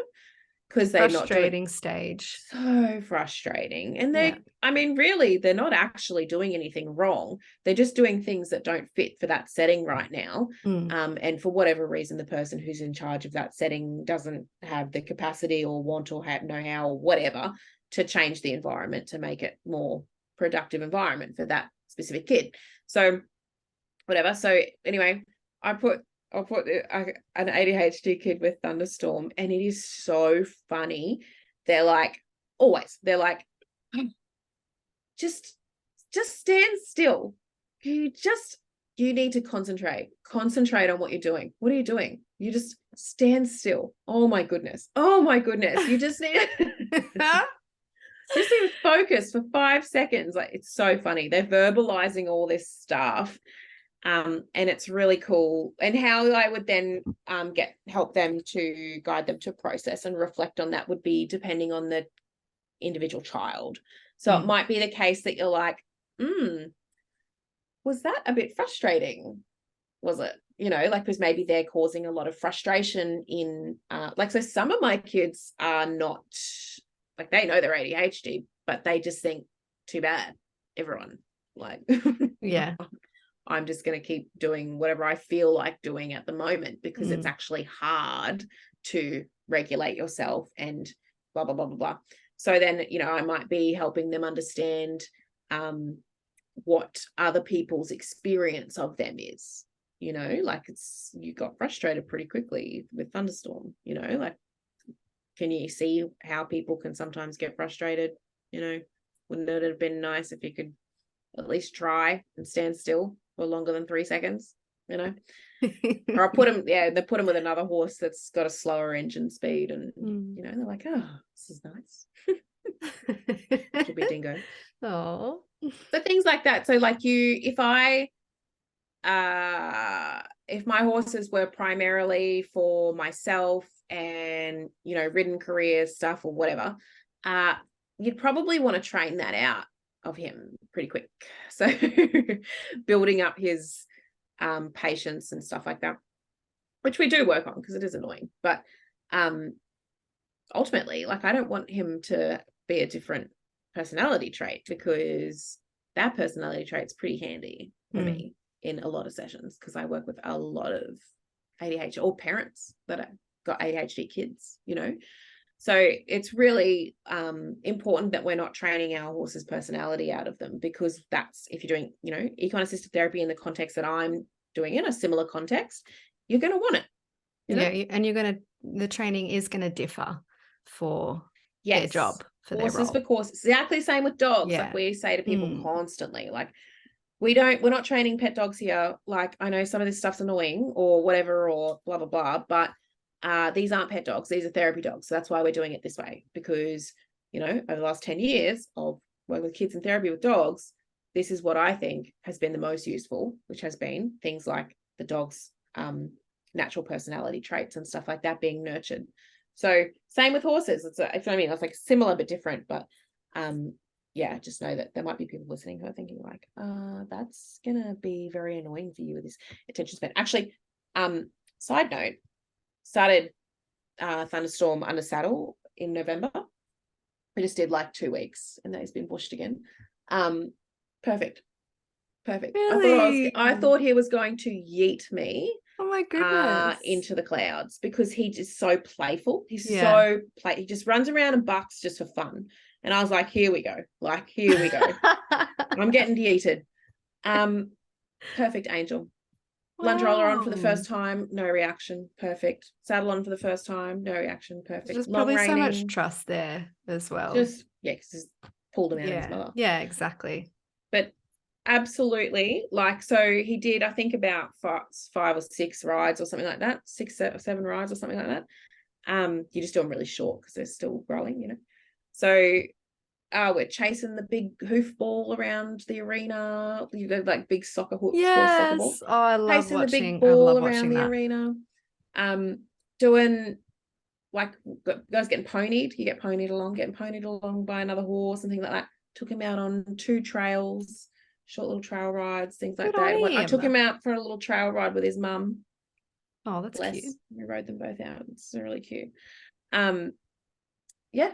because they're not doing frustrating stage. so frustrating. And Yeah. I mean, really, they're not actually doing anything wrong. They're just doing things that don't fit for that setting right now. And for whatever reason, the person who's in charge of that setting doesn't have the capacity or want or know how or whatever to change the environment to make it more productive environment for that specific kid. So whatever. So anyway, I'll put an ADHD kid with Thunderstorm, and it is so funny. They're like, just stand still. You need to concentrate on what you're doing. What are you doing? You just stand still. Oh my goodness. You just need to focus for 5 seconds. Like, it's so funny. They're verbalizing all this stuff. And it's really cool. And how I would then help them to guide them to process and reflect on that would be depending on the individual child. So it might be the case that you're like, was that a bit frustrating? Was it? Like, because maybe they're causing a lot of frustration in so some of my kids are not, like, they know they're ADHD, but they just think, too bad, everyone. Like, yeah. I'm just going to keep doing whatever I feel like doing at the moment, because it's actually hard to regulate yourself and blah, blah, blah, blah, blah. So then, I might be helping them understand what other people's experience of them is, like, you got frustrated pretty quickly with Thunderstorm, like, can you see how people can sometimes get frustrated? Wouldn't it have been nice if you could at least try and stand still for longer than 3 seconds, or I put them, they put them with another horse that's got a slower engine speed, and they're like, oh, this is nice. Little bit dingo. Oh, so things like that. So like, if my horses were primarily for myself and ridden career stuff or whatever, you'd probably want to train that out of him pretty quick. So building up his patience and stuff like that, which we do work on because it is annoying. But ultimately, like, I don't want him to be a different personality trait, because that personality trait's pretty handy for me in a lot of sessions, because I work with a lot of ADHD or parents that have got ADHD kids, So it's really important that we're not training our horse's personality out of them, because that's, if you're doing, equine-assisted therapy in the context that I'm doing, in a similar context, you're going to want it. Yeah, and the training is going to differ for their job, for horses their role. for courses. Exactly the same with dogs. Yeah. Like, we say to people constantly, like, we're not training pet dogs here. Like, I know some of this stuff's annoying or whatever, or blah, blah, blah, but these aren't pet dogs. These are therapy dogs. So that's why we're doing it this way, because, over the last 10 years of working with kids in therapy with dogs, this is what I think has been the most useful, which has been things like the dog's natural personality traits and stuff like that being nurtured. So same with horses. It's like similar but different. But just know that there might be people listening who are thinking like, that's gonna be very annoying for you with this attention span. Actually, side note, started Thunderstorm under saddle in November. We just did like 2 weeks, and then he's been bushed again. Perfect. Really? I thought he was going to yeet me. Oh my goodness. Into the clouds, because he just so playful. He's he just runs around and bucks just for fun. And I was like, here we go. I'm getting yeeted. Perfect angel. Wow. Lunge roller on for the first time, no reaction. Perfect. Saddle on for the first time, no reaction. Perfect. There's probably so much trust there as well. Because he's pulled him out of his mother. Yeah, exactly. But absolutely, like, so he did, I think, about 5 or 6 rides or something like that, 6 or 7 rides or something like that. You just do them really short because they're still growing, So we're chasing the big hoof ball around the arena, like big soccer hoops. Yes. Soccer ball. Oh, I love chasing watching the big ball around the arena. Doing, like, guys getting ponied. You get getting ponied along by another horse and things like that. Took him out on 2 trails. Short little trail rides, things like that. I took him out for a little trail ride with his mum. Oh, that's cute. We rode them both out. It's really cute. yeah,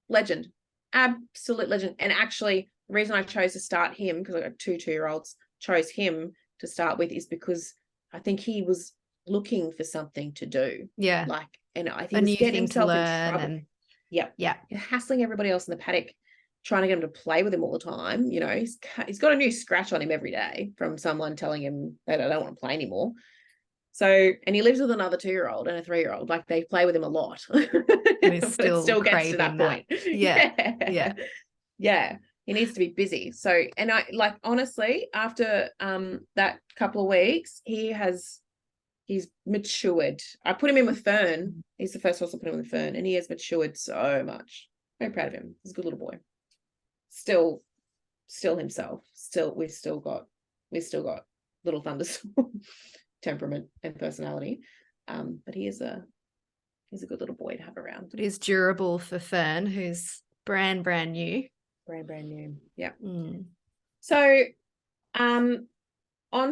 legend, absolute legend. And actually, the reason I chose to start him, because I got 2 2-year-olds, chose him to start with, is because I think he was looking for something to do. Yeah. Like, and I think A he was new getting thing to himself in learn. trouble. And yeah, hassling everybody else in the paddock, trying to get him to play with him all the time. You know, he's got a new scratch on him every day from someone telling him that I don't want to play anymore. So, and he lives with another 2-year-old and a 3-year-old. Like, they play with him a lot. And he's still gets to that point. Yeah. Yeah. He needs to be busy. So, and I like, honestly, after that couple of weeks, he's matured. I put him in with Fern. He's the first horse I put him in with Fern, and he has matured so much. Very proud of him. He's a good little boy. Still himself. We've still got little thunderstorm temperament and personality. But he's a good little boy to have around. But he's durable for Fern, who's brand new. Brand new. Yeah. Mm. So on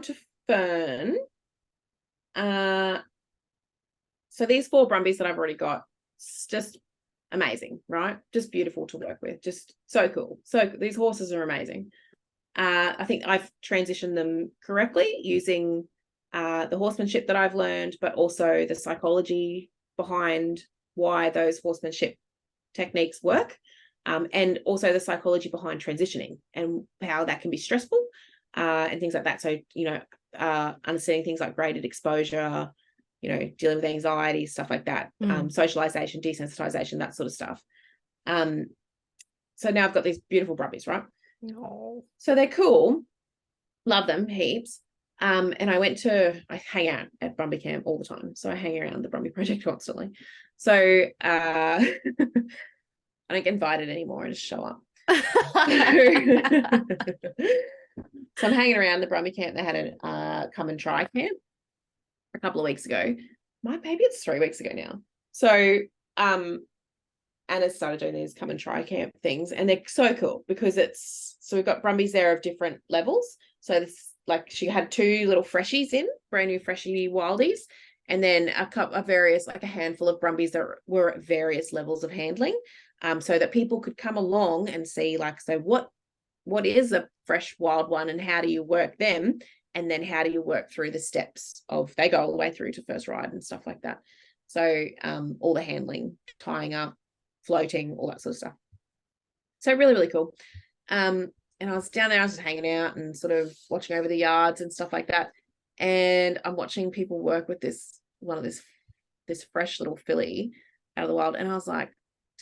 to Fern. So these 4 Brumbies that I've already got, it's just amazing, right? Just beautiful to work with. Just so cool. So these horses are amazing. I think I've transitioned them correctly using the horsemanship that I've learned, but also the psychology behind why those horsemanship techniques work, and also the psychology behind transitioning and how that can be stressful, and things like that. So, you know, understanding things like graded exposure, you know, dealing with anxiety, stuff like that, socialization, desensitization, that sort of stuff. So now I've got these beautiful Brumbies, right? Oh. So they're cool. Love them heaps. And I hang out at Brumby camp all the time. So I hang around the Brumby project constantly. So I don't get invited anymore. I just show up. So I'm hanging around the Brumby camp. They had a come and try camp a couple of weeks ago. Maybe it's 3 weeks ago now. So Anna started doing these come and try camp things, and they're so cool because so we've got Brumbies there of different levels. So this, like, she had 2 little freshies in, brand new freshie wildies, and then a handful of Brumbies that were at various levels of handling, so that people could come along and see, like, so what is a fresh wild one and how do you work them, and then how do you work through the steps of, they go all the way through to first ride and stuff like that. So all the handling, tying up, floating, all that sort of stuff. So really, really cool. And I was down there, I was just hanging out and sort of watching over the yards and stuff like that. And I'm watching people work with this fresh little filly out of the wild. And I was like,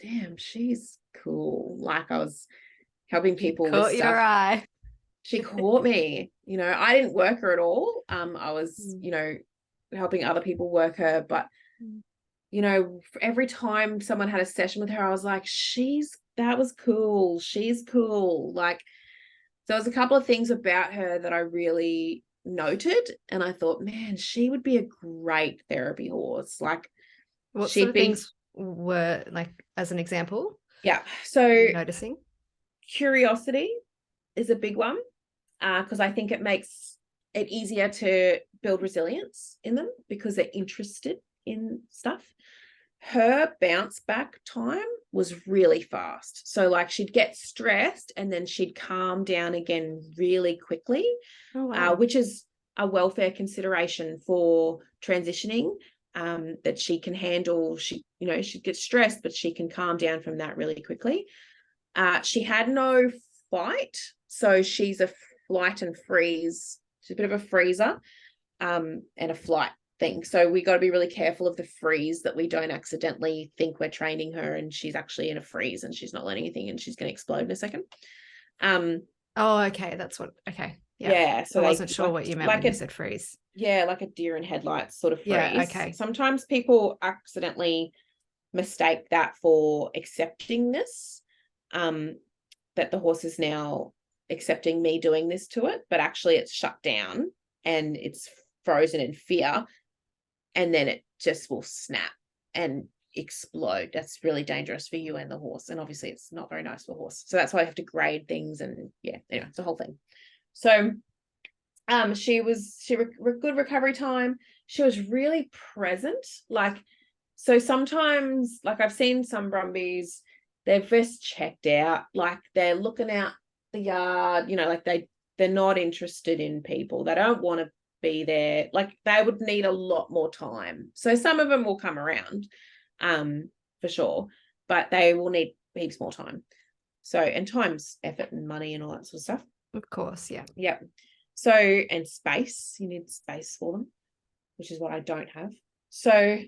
damn, she's cool. Like, I was helping people with stuff. Your eye. She caught me. You know, I didn't work her at all. I was, you know, helping other people work her. But, you know, every time someone had a session with her, I was like, that was cool. She's cool. Like, so there was a couple of things about her that I really noted, and I thought, man, she would be a great therapy horse. Like, what sort of things were, like, as an example? Yeah. So noticing curiosity is a big one, because I think it makes it easier to build resilience in them because they're interested in stuff. Her bounce back time was really fast. So, like, she'd get stressed and then she'd calm down again really quickly. Oh, wow. Which is a welfare consideration for transitioning, that she can handle. She'd get stressed, but she can calm down from that really quickly. She had no fight, so she's a flight and freeze. She's a bit of a freezer, and a flight thing. So we got to be really careful of the freeze, that we don't accidentally think we're training her and she's actually in a freeze and she's not learning anything and she's going to explode in a second. Oh, okay. That's what, okay. Yeah. So I wasn't sure what you meant when you said freeze. Yeah, like a deer in headlights sort of freeze. Yeah, okay. Sometimes people accidentally mistake that for acceptingness, that the horse is now accepting me doing this to it, but actually it's shut down and it's frozen in fear, and then it just will snap and explode. That's really dangerous for you and the horse, and obviously it's not very nice for the horse. So that's why I have to grade things, and yeah, anyway, it's a whole thing. So she good recovery time. She was really present. Like, so sometimes, like, I've seen some Brumbies they're just checked out. Like they're looking out the yard, like they're not interested in people. They don't want to be there. Like they would need a lot more time. So some of them will come around, for sure, but they will need heaps more time. So, and time's effort and money and all that sort of stuff. Of course, yeah. Yep. So, and space, you need space for them, which is what I don't have. So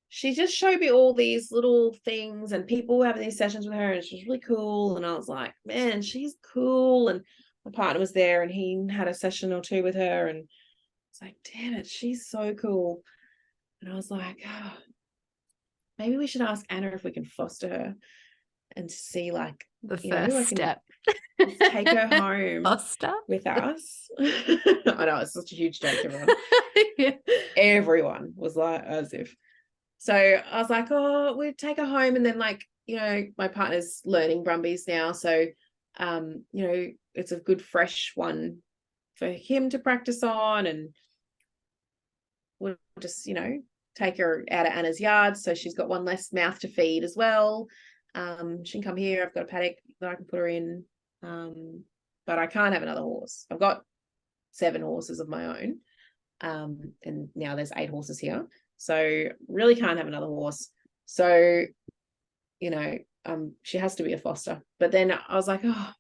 she just showed me all these little things, and people were having these sessions with her, and she was really cool. And I was like, man, she's cool. And my partner was there, and he had a session or two with her, and it's like, damn it, she's so cool. And I was like, oh, maybe we should ask Anna if we can foster her and see like the first step. Take her home foster with us. I know, it's such a huge joke, everyone. Yeah. Everyone was like, as if. So I was like, oh, we'd take her home. And then like, my partner's learning Brumbies now. So, it's a good fresh one for him to practice on. And we'll just, take her out of Anna's yard. So she's got one less mouth to feed as well. She can come here. I've got a paddock that I can put her in. But I can't have another horse. I've got 7 horses of my own. And now there's 8 horses here. So really can't have another horse. So, she has to be a foster. But then I was like, oh,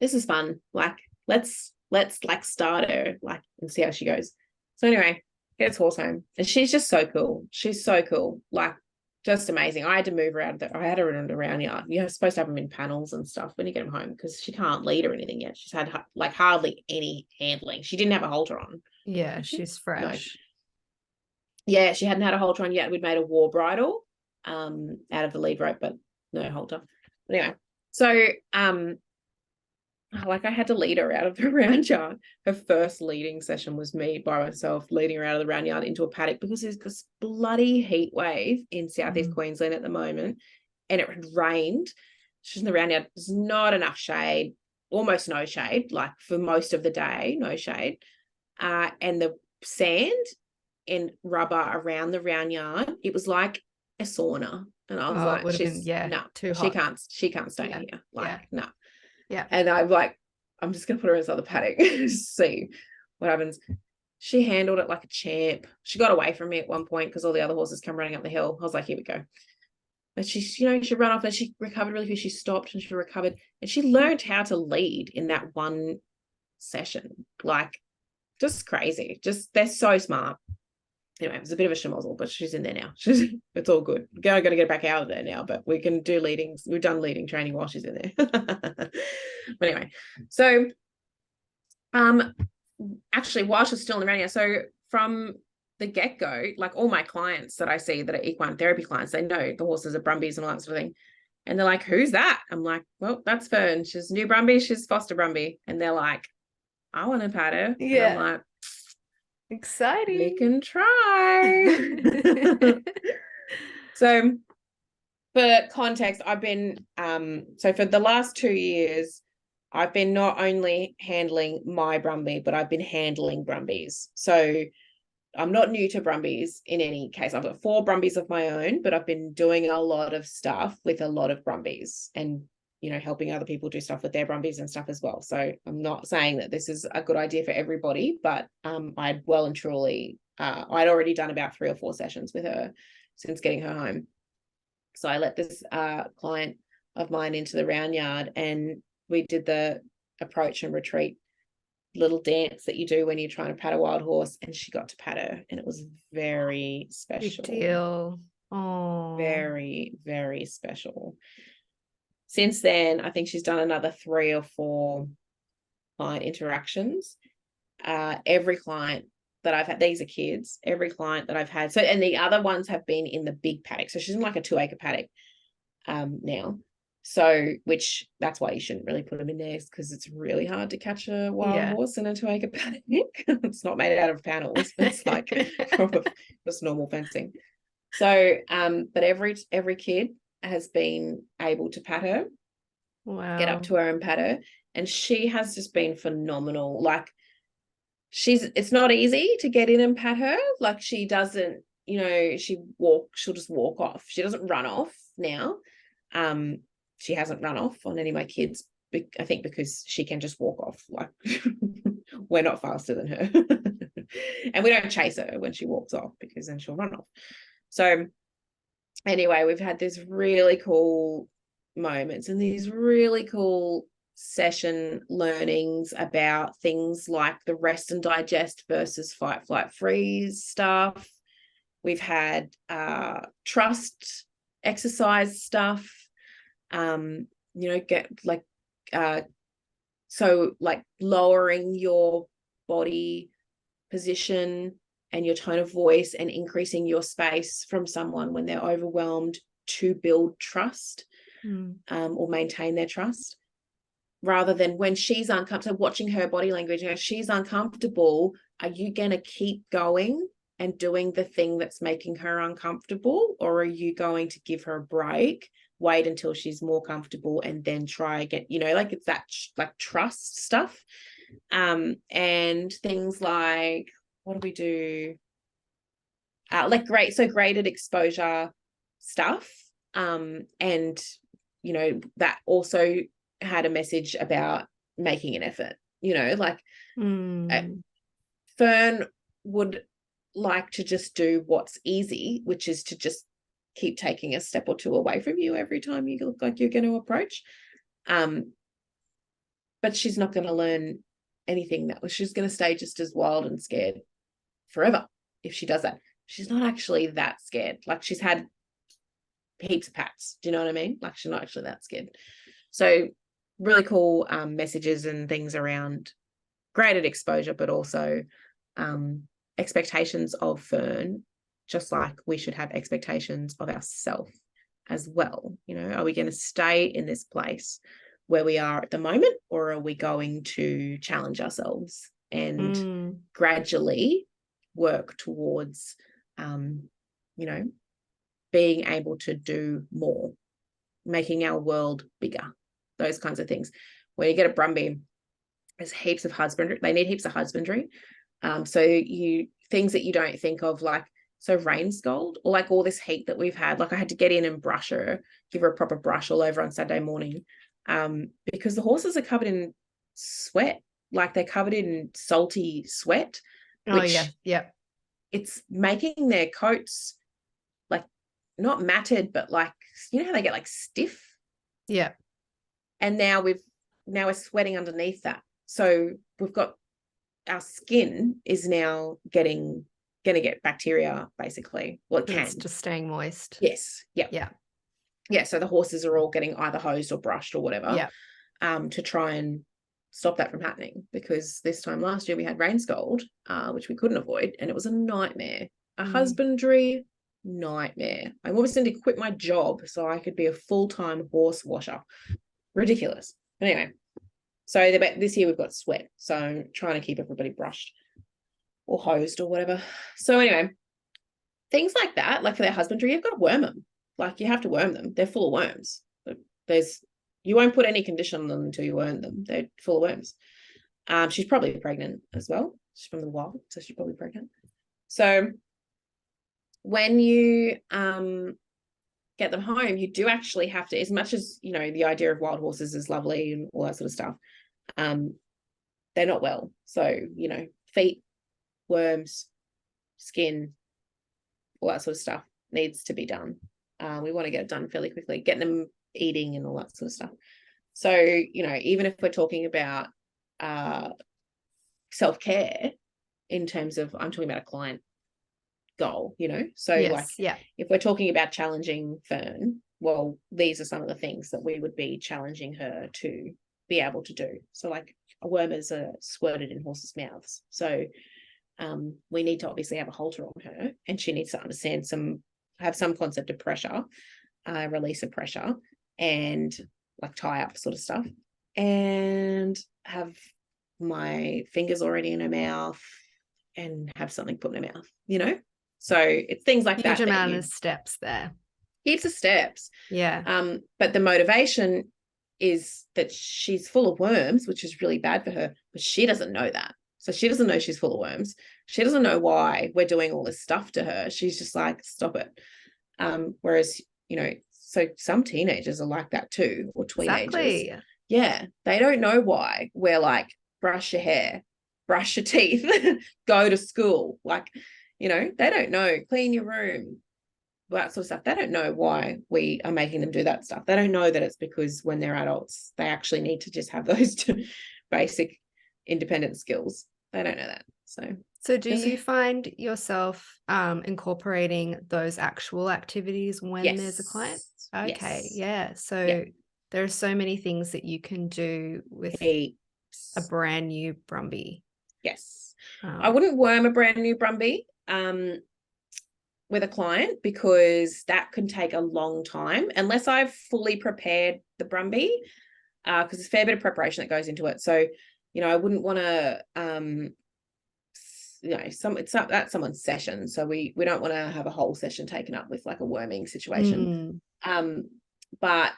this is fun. Like, let's like start her, like, and see how she goes. So anyway, gets horse home. And she's just so cool. She's so cool. Like, just amazing. I had to move her out of I had her in the round yard. You're supposed to have them in panels and stuff when you get them home, because she can't lead or anything yet. She's had like hardly any handling. She didn't have a halter on. Yeah, she's fresh. No. Yeah, she hadn't had a halter on yet. We'd made a war bridle out of the lead rope, but no halter. But anyway, so like I had to lead her out of the round yard. Her first leading session was me by myself leading her out of the round yard into a paddock, because there's this bloody heat wave in southeast Queensland at the moment, and it had rained. She's in the round yard. There's not enough shade, almost no shade, like for most of the day, no shade. And the sand and rubber around the round yard, it was like a sauna. And I was like, she's no, too hot. She can't stay here. Like, no. Yeah. And I'm like, I'm just gonna put her in this other paddock, see what happens. She handled it like a champ. She got away from me at one point because all the other horses come running up the hill. I was like, here we go. But she, she ran off and she recovered really quick. She stopped and she recovered, and she learned how to lead in that one session. Like, just crazy. Just, they're so smart. Anyway, it was a bit of a schmozzle, but she's in there now. It's all good. I'm going to get her back out of there now, but we can do leadings. We've done leading training while she's in there. But anyway, so actually, while she's still in the round yard, so from the get-go, like all my clients that I see that are equine therapy clients, they know the horses are Brumbies and all that sort of thing. And they're like, who's that? I'm like, well, that's Fern. She's new Brumbie. She's foster Brumbie. And they're like, I want to pat her. Yeah. And I'm like, exciting. We can try. So for context, I've been, so for the last 2 years, I've been not only handling my Brumbie, but I've been handling Brumbies. So I'm not new to Brumbies in any case. I've got 4 Brumbies of my own, but I've been doing a lot of stuff with a lot of Brumbies and, helping other people do stuff with their Brumbies and stuff as well. So I'm not saying that this is a good idea for everybody, but I'd well and truly, I'd already done about 3 or 4 sessions with her since getting her home. So I let this client of mine into the round yard, and we did the approach and retreat little dance that you do when you're trying to pat a wild horse, and she got to pat her, and it was very special. Big deal. Oh, very, very special. Since then, I think she's done another 3 or 4 client interactions. Every client that I've had, these are kids, every client that I've had. So, and the other ones have been in the big paddock. So she's in like a 2-acre paddock now. So, which that's why you shouldn't really put them in there, because it's really hard to catch a wild horse in a 2-acre paddock. It's not made out of panels. It's like just normal fencing. So, but every kid has been able to pat her, get up to her and pat her, and she has just been phenomenal. Like, it's not easy to get in and pat her. Like, she doesn't, she'll just walk off. She doesn't run off now. She hasn't run off on any of my kids, I think because she can just walk off. Like, we're not faster than her. And we don't chase her when she walks off, because then she'll run off. So anyway, we've had this really cool moments and these really cool session learnings about things like the rest and digest versus fight, flight, freeze stuff. We've had trust exercise stuff, get like, so like lowering your body position and your tone of voice and increasing your space from someone when they're overwhelmed to build trust, or maintain their trust, rather than when she's uncomfortable, watching her body language. If she's uncomfortable, are you going to keep going and doing the thing that's making her uncomfortable, or are you going to give her a break, wait until she's more comfortable, and then try again? Like, it's that like trust stuff. And things like, what do we do? Like graded exposure stuff. And that also had a message about making an effort, like Fern would like to just do what's easy, which is to just keep taking a step or two away from you every time you look like you're going to approach. But she's not going to learn anything she's going to stay just as wild and scared forever if she does that. She's not actually that scared. Like, she's had heaps of pats. Do you know what I mean? Like, she's not actually that scared. So really cool messages and things around graded exposure, but also expectations of Fern, just like we should have expectations of ourselves as well. Are we going to stay in this place where we are at the moment, or are we going to challenge ourselves and gradually work towards being able to do more, making our world bigger, those kinds of things. When you get a Brumbie, there's heaps of husbandry. They need heaps of husbandry. So things that you don't think of, like, so rain scald, or like all this heat that we've had. Like, I had to get in and brush her, give her a proper brush all over on Saturday morning, because the horses are covered in sweat. Like, they're covered in salty sweat. It's making their coats like not matted, but like, how they get like stiff. Yeah. And now we're sweating underneath that. So we've got, our skin is now going to get bacteria, basically. Well, it can. It's just staying moist. Yes. Yep. Yeah. Yeah. So the horses are all getting either hosed or brushed or whatever. Yeah. To try and stop that from happening, because this time last year we had rain scald, which we couldn't avoid, and it was a nightmare. A husbandry nightmare. I almost had to quit my job so I could be a full-time horse washer. Ridiculous. But anyway, so this year we've got sweat, so I'm trying to keep everybody brushed or hosed or whatever. So anyway, things like that, like for their husbandry, you've got to worm them. Like, you have to worm them. They're full of worms. You won't put any condition on them until you worm them. They're full of worms. She's probably pregnant as well. She's from the wild, so she's probably pregnant. So when you get them home, you do actually have to, as much as, the idea of wild horses is lovely and all that sort of stuff, they're not well. So, feet, worms, skin, all that sort of stuff needs to be done. We want to get it done fairly quickly, getting them eating and all that sort of stuff. So, even if we're talking about self-care in terms of, I'm talking about a client goal, so if we're talking about challenging Fern, well, these are some of the things that we would be challenging her to be able to do. So, like, wormers are squirted in horses' mouths, so we need to obviously have a halter on her, and she needs to understand have some concept of pressure, release of pressure, and like tie up sort of stuff, and have my fingers already in her mouth and have something put in her mouth, so it's things like that. Huge amount of steps there. Heaps of steps. Yeah. But the motivation is that she's full of worms, which is really bad for her, but she doesn't know that. So she doesn't know she's full of worms. She doesn't know why we're doing all this stuff to her. She's just like, stop it. Whereas, so some teenagers are like that too, or teenagers. Exactly. Yeah, they don't know why we're like, brush your hair, brush your teeth, go to school. Like, you know, they don't know, clean your room, that sort of stuff. They don't know why we are making them do that stuff. They don't know that it's because when they're adults, they actually need to just have those two basic independent skills. They don't know that. So do you find yourself incorporating those actual activities when there's a client? Okay, Yes. yeah. So there are so many things that you can do with a brand new Brumbie. Yes. I wouldn't worm a brand new Brumbie with a client, because that can take a long time unless I've fully prepared the Brumbie, because there's a fair bit of preparation that goes into it. So, you know, I wouldn't want to you know, that's someone's session, so we don't want to have a whole session taken up with like a worming situation. But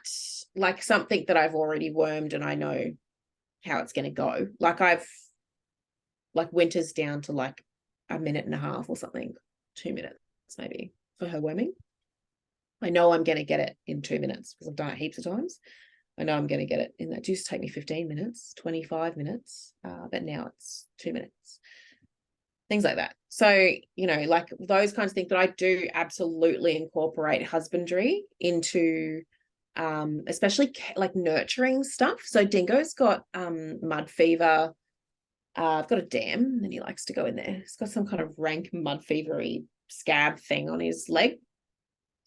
like something that I've already wormed and I know how it's going to go, like Winter's down to like a minute and a half or something, 2 minutes maybe for her worming. I know I'm going to get it in 2 minutes because I've done it heaps of times. I know I'm going to get it in that. It used to take me 15 minutes, 25 minutes, but now it's 2 minutes. Things like that. So, you know, like those kinds of things. But I do absolutely incorporate husbandry into especially like nurturing stuff. So Dingo's got mud fever. I've got a dam and he likes to go in there. He's got some kind of rank mud fevery scab thing on his leg,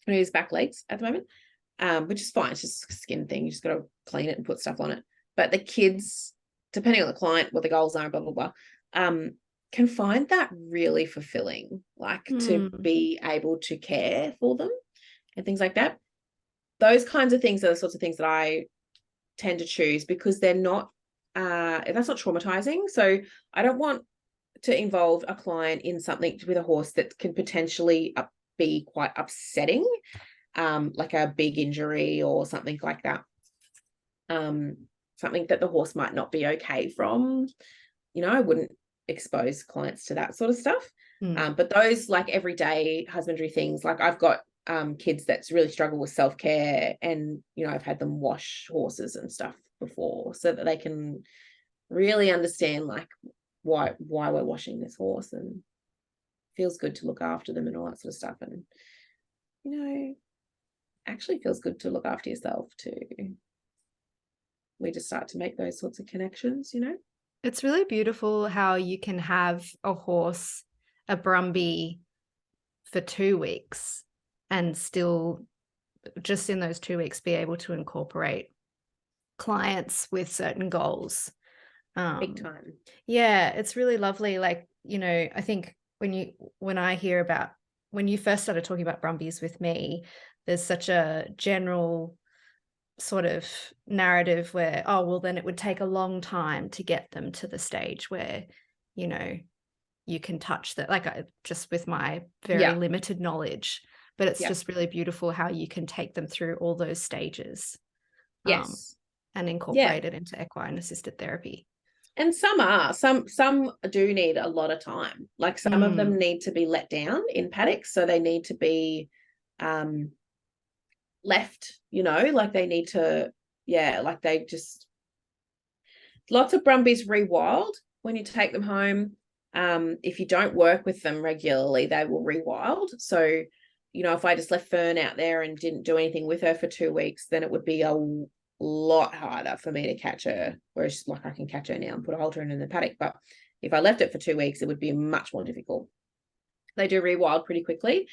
on his back legs at the moment, which is fine. It's just a skin thing. You just got to clean it and put stuff on it. But the kids, depending on the client, what the goals are, blah, blah, blah, can find that really fulfilling, like to be able to care for them and things like that. Those kinds of things are the sorts of things that I tend to choose, because they're not, that's not traumatizing. So I don't want to involve a client in something with a horse that can potentially be quite upsetting, like a big injury or something like that. Something that the horse might not be okay from. You know, I wouldn't expose clients to that sort of stuff. But those like everyday husbandry things, like I've got kids that really struggle with self-care, and you know, I've had them wash horses and stuff before so that they can really understand like why we're washing this horse, and feels good to look after them and all that sort of stuff. And you know, actually feels good to look after yourself too. We just start to make those sorts of connections, you know. It's really beautiful how you can have a horse, a Brumbie, for 2 weeks and still just in those 2 weeks be able to incorporate clients with certain goals. Big time. Yeah, it's really lovely. Like, you know, I think when I hear about when you first started talking about Brumbies with me, there's such a general sort of narrative where, oh, well, then it would take a long time to get them to the stage where, you know, you can touch that, like just with my very limited knowledge, but it's just really beautiful how you can take them through all those stages and incorporate it into equine-assisted therapy. And some do need a lot of time. Like some of them need to be let down in paddocks, so they need to be left, you know, like they need to, like they just, lots of Brumbies rewild when you take them home. If you don't work with them regularly, they will rewild. So, you know, if I just left Fern out there and didn't do anything with her for 2 weeks, then it would be a lot harder for me to catch her, whereas like I can catch her now and put a halter in the paddock. But if I left it for 2 weeks, it would be much more difficult. They do rewild pretty quickly.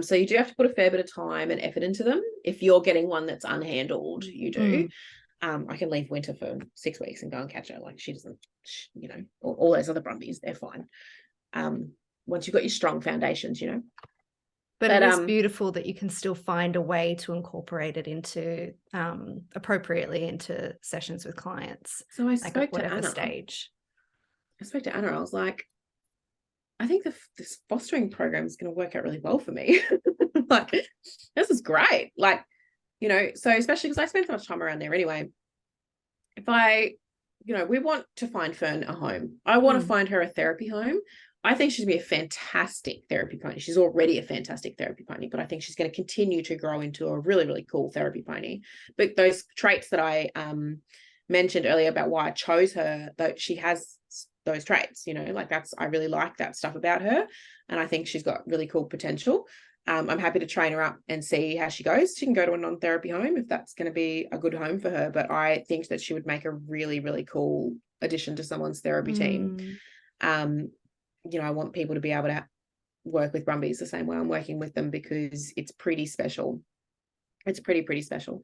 So you do have to put a fair bit of time and effort into them. If you're getting one that's unhandled, you do. I can leave Winter for 6 weeks and go and catch her. Like she doesn't, you know, all those other Brumbies, they're fine. Once you've got your strong foundations, you know. But it is beautiful that you can still find a way to incorporate it into appropriately into sessions with clients. So I spoke to Anna. Stage. I spoke to Anna. I was like, I think this fostering program is going to work out really well for me. Like, this is great. Like, you know, so especially because I spend so much time around there anyway. If I, you know, we want to find Fern a home. I want to find her a therapy home. I think she's going to be a fantastic therapy pony. She's already a fantastic therapy pony, but I think she's going to continue to grow into a really, really cool therapy pony. But those traits that I mentioned earlier about why I chose her, that she has those traits, you know, like I really like that stuff about her. And I think she's got really cool potential. I'm happy to train her up and see how she goes. She can go to a non-therapy home if that's going to be a good home for her. But I think that she would make a really, really cool addition to someone's therapy team. You know, I want people to be able to work with Brumbies the same way I'm working with them, because it's pretty special. It's pretty special.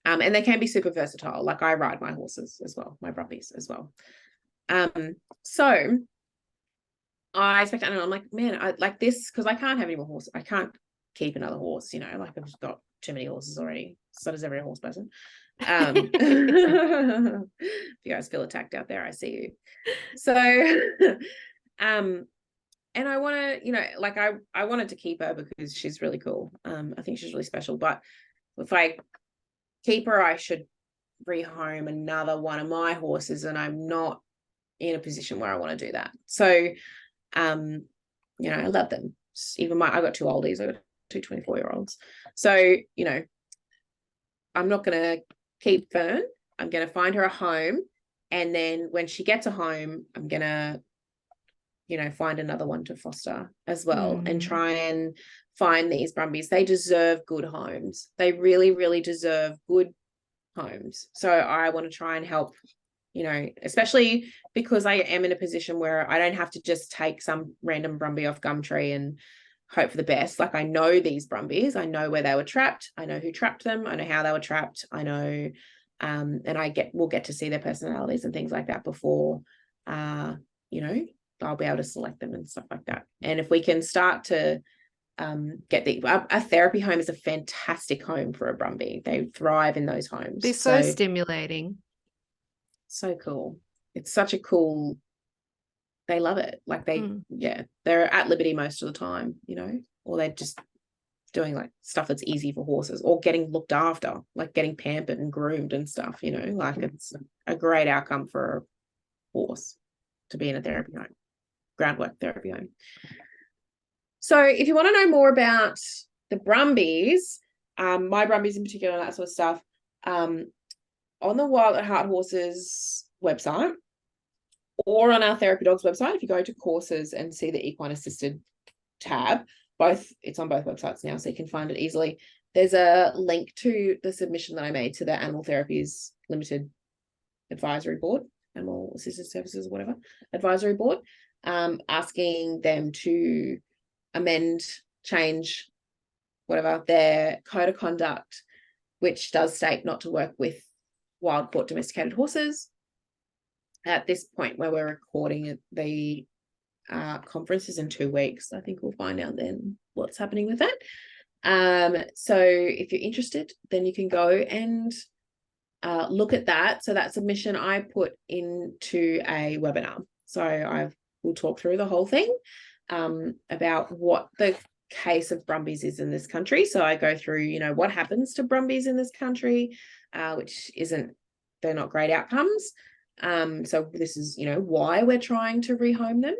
And they can be super versatile. Like I ride my horses as well, my Brumbies as well. So I expect, and I'm like, man, I like this because I can't have any more horses. I can't keep another horse, you know, like I've just got too many horses already. So does every horse person. If you guys feel attacked out there, I see you. So and I want to, you know, like I wanted to keep her because she's really cool. I think she's really special. But if I keep her, I should rehome another one of my horses, and I'm not in a position where I want to do that. So, you know, I love them. Even I got two oldies. I got two 24-year-olds. So, you know, I'm not going to keep Fern. I'm going to find her a home, and then when she gets a home, I'm going to, you know, find another one to foster as well, and try and find these Brumbies. They deserve good homes. They really, really deserve good homes. So I want to try and help, you know, especially because I am in a position where I don't have to just take some random Brumbie off Gumtree and hope for the best. Like I know these Brumbies, I know where they were trapped. I know who trapped them. I know how they were trapped. I know, and we'll get to see their personalities and things like that before, you know, I'll be able to select them and stuff like that. And if we can start to get a therapy home is a fantastic home for a Brumbie. They thrive in those homes. They're so stimulating. So cool. It's such a cool, they love it. Like they're at liberty most of the time, you know, or they're just doing like stuff that's easy for horses, or getting looked after, like getting pampered and groomed and stuff, you know, like it's a great outcome for a horse to be in a therapy home, groundwork therapy home. So if you want to know more about the Brumbies, my Brumbies in particular, and that sort of stuff, on the Wild at Heart Horses website, or on our Therapy Dogs website, if you go to courses and see the Equine-Assisted tab, it's on both websites now, so you can find it easily. There's a link to the submission that I made to the Animal Therapies Limited Advisory Board, Animal Assisted Services, whatever, Advisory Board, asking them to amend, change, whatever, their code of conduct, which does state not to work with wild caught domesticated horses. At this point where we're recording, the conference is in 2 weeks. I think we'll find out then what's happening with that. So if you're interested, then you can go and look at that. So that submission I put into a webinar. So we'll talk through the whole thing about what the case of Brumbies is in this country. So I go through, you know, what happens to Brumbies in this country, which they're not great outcomes. So this is, you know, why we're trying to rehome them,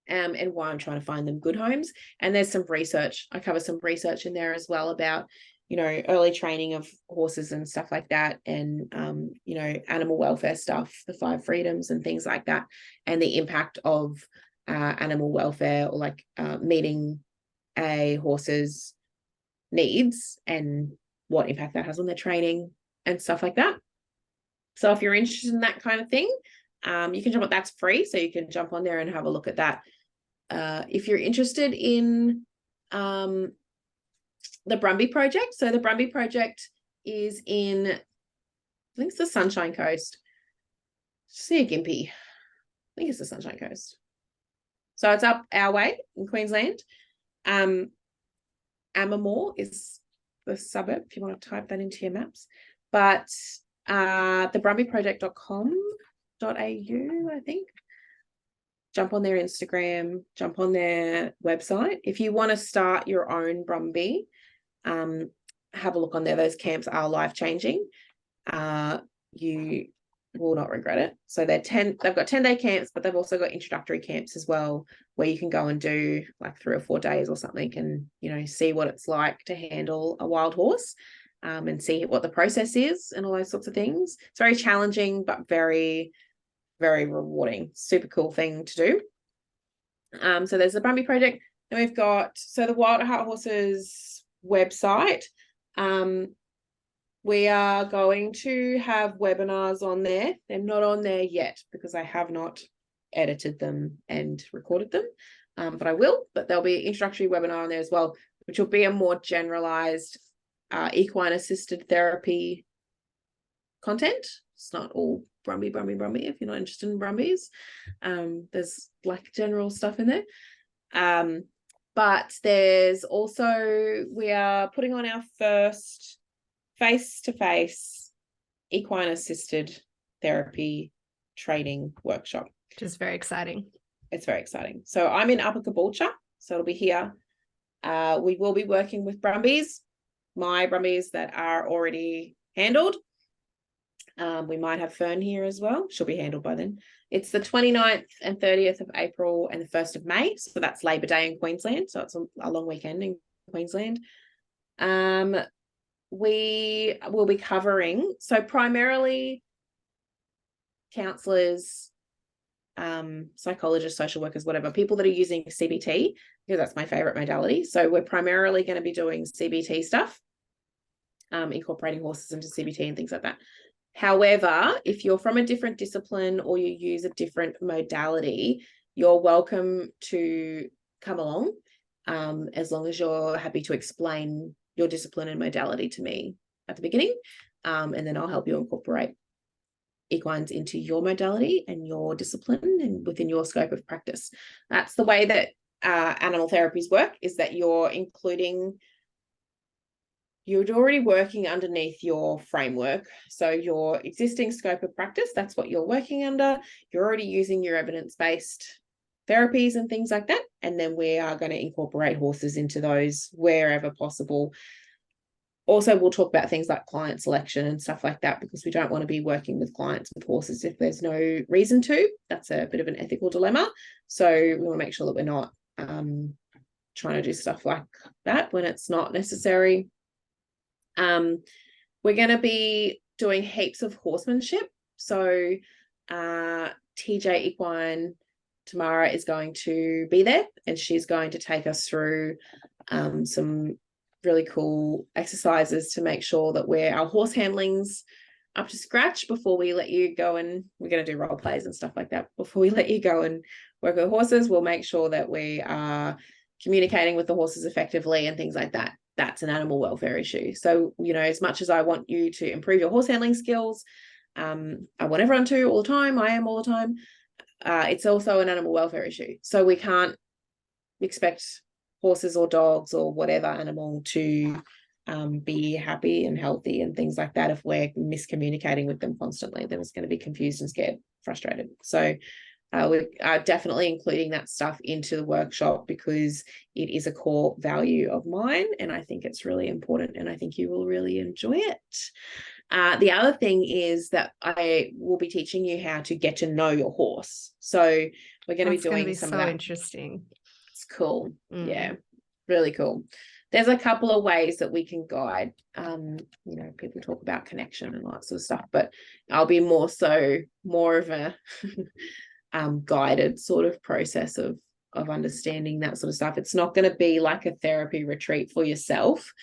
and why I'm trying to find them good homes. And there's some research. I cover some research in there as well about, you know, early training of horses and stuff like that, and, you know, animal welfare stuff, the 5 freedoms and things like that, and the impact of animal welfare, or like meeting a horse's needs and what impact that has on their training and stuff like that. So if you're interested in that kind of thing, you can jump on, that's free. So you can jump on there and have a look at that. If you're interested in the Brumbie Project, so the Brumbie Project is in, I think it's the Sunshine Coast. See a Gympie. I think it's the Sunshine Coast. So it's up our way in Queensland. Amamore is the suburb, if you want to type that into your maps. But thebrumbyproject.com.au, I think. Jump on their Instagram, jump on their website. If you want to start your own Brumbie, have a look on there. Those camps are life-changing. You will not regret it. So they've got 10-day camps, but they've also got introductory camps as well, where you can go and do like 3 or 4 days or something and, you know, see what it's like to handle a wild horse, and see what the process is and all those sorts of things. It's very challenging, but very, very rewarding. Super cool thing to do. So there's the Brumbie project. Then we've got, so the Wild at Heart Horses website. We are going to have webinars on there. They're not on there yet because I have not edited them and recorded them, but I will. But there'll be an introductory webinar on there as well, which will be a more generalized equine-assisted therapy content. It's not all Brumbie if you're not interested in Brumbies. There's like general stuff in there. But there's also, we are putting on our first face-to-face equine-assisted therapy training workshop. Which is very exciting. It's very exciting. So I'm in Upper Caboolture, so it'll be here. We will be working with Brumbies, my Brumbies that are already handled. We might have Fern here as well. She'll be handled by then. It's the 29th and 30th of April and the 1st of May. So that's Labor Day in Queensland. So it's a long weekend in Queensland. We will be covering, so primarily counsellors, psychologists, social workers, whatever, people that are using CBT, because that's my favourite modality. So we're primarily going to be doing CBT stuff, incorporating horses into CBT and things like that. However, if you're from a different discipline or you use a different modality, you're welcome to come along, as long as you're happy to explain your discipline and modality to me at the beginning, and then I'll help you incorporate equines into your modality and your discipline and within your scope of practice. That's the way that animal therapies work, is that you're already working underneath your framework. So your existing scope of practice, that's what you're working under. You're already using your evidence-based therapies and things like that. And then we are going to incorporate horses into those wherever possible. Also, we'll talk about things like client selection and stuff like that, because we don't want to be working with clients with horses if there's no reason to. That's a bit of an ethical dilemma. So we want to make sure that we're not trying to do stuff like that when it's not necessary. We're going to be doing heaps of horsemanship. So TJ Equine Tamara is going to be there, and she's going to take us through some really cool exercises to make sure that our horse handling's up to scratch before we let you go, and we're going to do role plays and stuff like that. Before we let you go and work with horses, we'll make sure that we are communicating with the horses effectively and things like that. That's an animal welfare issue. So, you know, as much as I want you to improve your horse handling skills, I want everyone to all the time, I am all the time, it's also an animal welfare issue. So we can't expect horses or dogs or whatever animal to be happy and healthy and things like that if we're miscommunicating with them constantly. Then it's going to be confused and scared, frustrated. So we are definitely including that stuff into the workshop because it is a core value of mine, and I think it's really important, and I think you will really enjoy it. The other thing is that I will be teaching you how to get to know your horse. So we're going to be doing some of that. Interesting. It's cool. Yeah, really cool. There's a couple of ways that we can guide. You know, people talk about connection and all that sort of stuff, but I'll be more of a guided sort of process of understanding that sort of stuff. It's not going to be like a therapy retreat for yourself.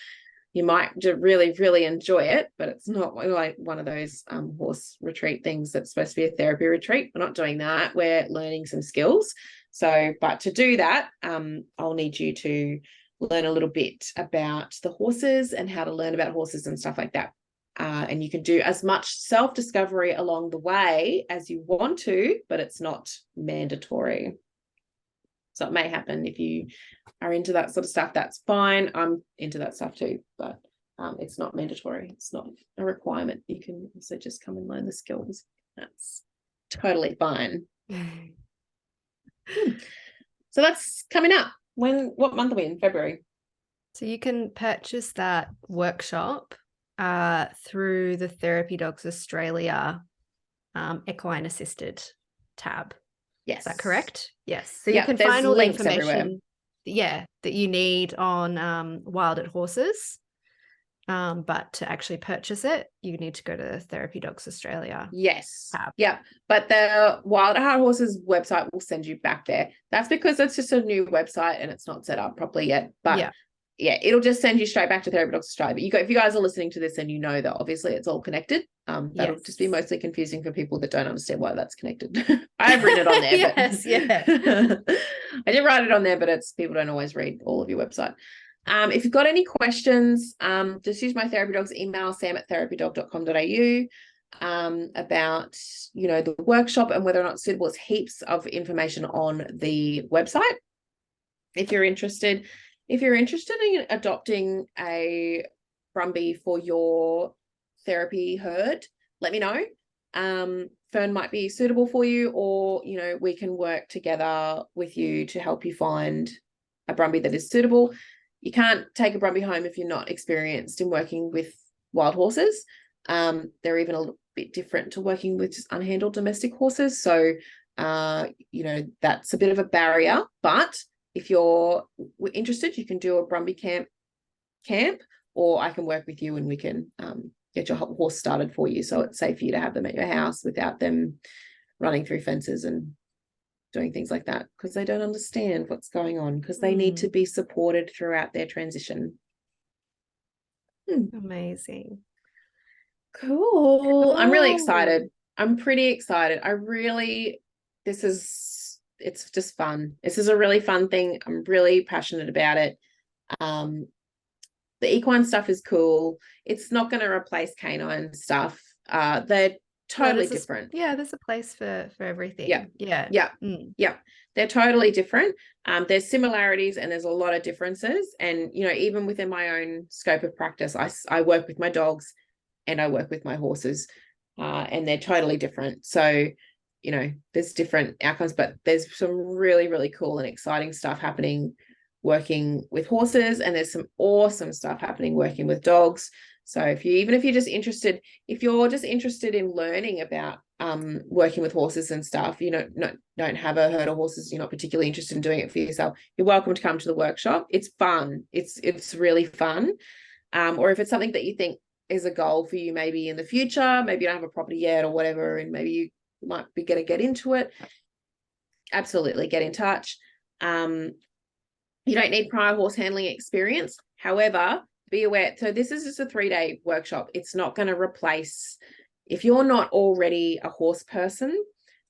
You might really, really enjoy it, but it's not like one of those horse retreat things that's supposed to be a therapy retreat. We're not doing that. We're learning some skills. So, but to do that, I'll need you to learn a little bit about the horses and how to learn about horses and stuff like that. And you can do as much self-discovery along the way as you want to, but it's not mandatory. So it may happen if you are into that sort of stuff, that's fine. I'm into that stuff too, but it's not mandatory. It's not a requirement. You can also just come and learn the skills. That's totally fine. So that's coming up. What month are we in? February. So you can purchase that workshop through the Therapy Dogs Australia Equine-Assisted tab. Yes. Is that correct? Yes. So Yeah, you can there's find all the links information, everywhere. that you need on Wild at Horses. But to actually purchase it, you need to go to Therapy Dogs Australia. Yes. tab. Yeah. But the Wild at Horses website will send you back there. That's because it's just a new website and it's not set up properly yet. But yeah, it'll just send you straight back to Therapy Dogs Australia. But if you guys are listening to this and you know that obviously it's all connected, that'll just be mostly confusing for people that don't understand why that's connected. I've written it on there. Yes, I did write it on there, but people don't always read all of your website. If you've got any questions, just use my Therapy Dogs email, sam@therapydog.com.au, about, the workshop and whether or not it's suitable. It's heaps of information on the website. If you're interested in adopting a Brumbie for your therapy herd, let me know. Fern might be suitable for you, or, we can work together with you to help you find a Brumbie that is suitable. You can't take a Brumbie home if you're not experienced in working with wild horses. They're even a little bit different to working with just unhandled domestic horses. So, that's a bit of a barrier. But if you're interested, you can do a Brumbie camp, or I can work with you and we can get your horse started for you. So it's safe for you to have them at your house without them running through fences and doing things like that, because they don't understand what's going on, because they need to be supported throughout their transition. Amazing. Cool. I'm really excited. I'm pretty excited. It's just fun. This is a really fun thing. I'm really passionate about it. The equine stuff is cool. It's not going to replace canine stuff. They're totally different. There's a place for everything. Yeah. They're totally different. There's similarities and there's a lot of differences. And, even within my own scope of practice, I work with my dogs and I work with my horses, and they're totally different. So, there's different outcomes, but there's some really, really cool and exciting stuff happening working with horses, and there's some awesome stuff happening working with dogs. So if you're just interested in learning about working with horses and stuff, don't have a herd of horses, you're not particularly interested in doing it for yourself, you're welcome to come to the workshop. It's fun. It's really fun. Or if it's something that you think is a goal for you, maybe in the future, maybe you don't have a property yet or whatever, and maybe you might be going to get into it, absolutely get in touch. You don't need prior horse handling experience. However, be aware, so this is just a 3-day workshop. It's not going to replace, if you're not already a horse person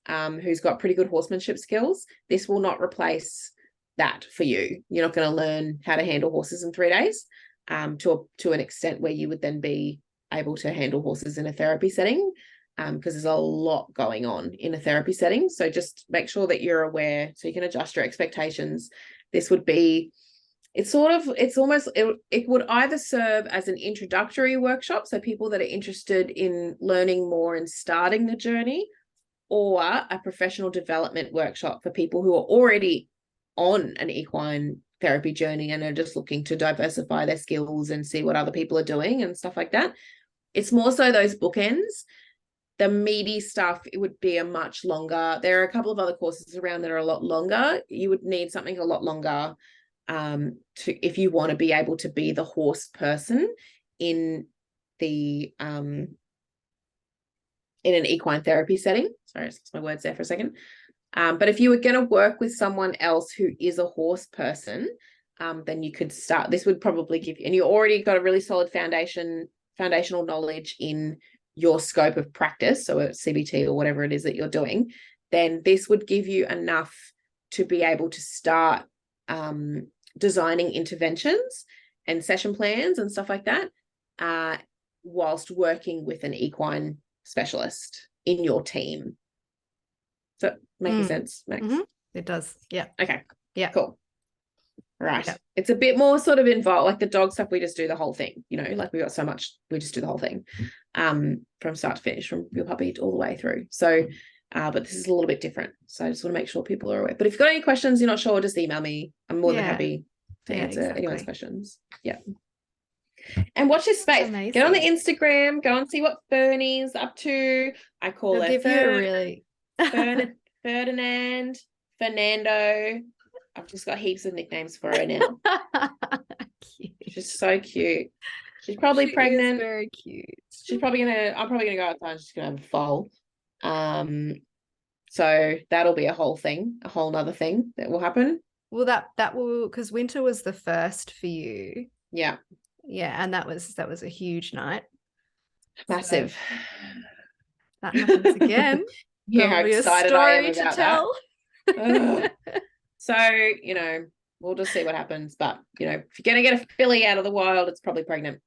who's got pretty good horsemanship skills, this will not replace that for you. You're not going to learn how to handle horses in 3 days to an extent where you would then be able to handle horses in a therapy setting, because there's a lot going on in a therapy setting. So just make sure that you're aware so you can adjust your expectations. This would be, it would either serve as an introductory workshop, so people that are interested in learning more and starting the journey, or a professional development workshop for people who are already on an equine therapy journey and are just looking to diversify their skills and see what other people are doing and stuff like that. It's more so those bookends. The meaty stuff, it would be a much longer. There are a couple of other courses around that are a lot longer. You would need something a lot longer if you want to be able to be the horse person in an equine therapy setting. Sorry, I lost my words there for a second. But if you were going to work with someone else who is a horse person, then you could start. This would probably give you, and you already got a really solid foundational knowledge in your scope of practice, so a CBT or whatever it is that you're doing, then this would give you enough to be able to start designing interventions and session plans and stuff like that, whilst working with an equine specialist in your team. Does that make sense, Max? Mm-hmm. It does. Yeah. Okay. Yeah. Cool. Right. Yeah. It's a bit more sort of involved, like the dog stuff, we just do the whole thing, like we got so much, we just do the whole thing from start to finish, from your puppy all the way through. So, but this is a little bit different. So I just want to make sure people are aware. But if you've got any questions, you're not sure, just email me. I'm more than happy to answer anyone's questions. Yeah. And watch his space. Amazing. Get on the Instagram, go and see what Fernie's up to. I call They'll her give you a really Ferdinand, Fernando. I've just got heaps of nicknames for her now. She's so cute. She's probably pregnant. Is very cute. I'm probably gonna go outside and she's gonna have a foal. So that'll be a whole nother thing that will happen. Well, that will, because winter was the first for you. Yeah. Yeah, and that was a huge night. Massive. So that happens again. Yeah, how excited I am about that. So, we'll just see what happens. But, if you're going to get a filly out of the wild, it's probably pregnant.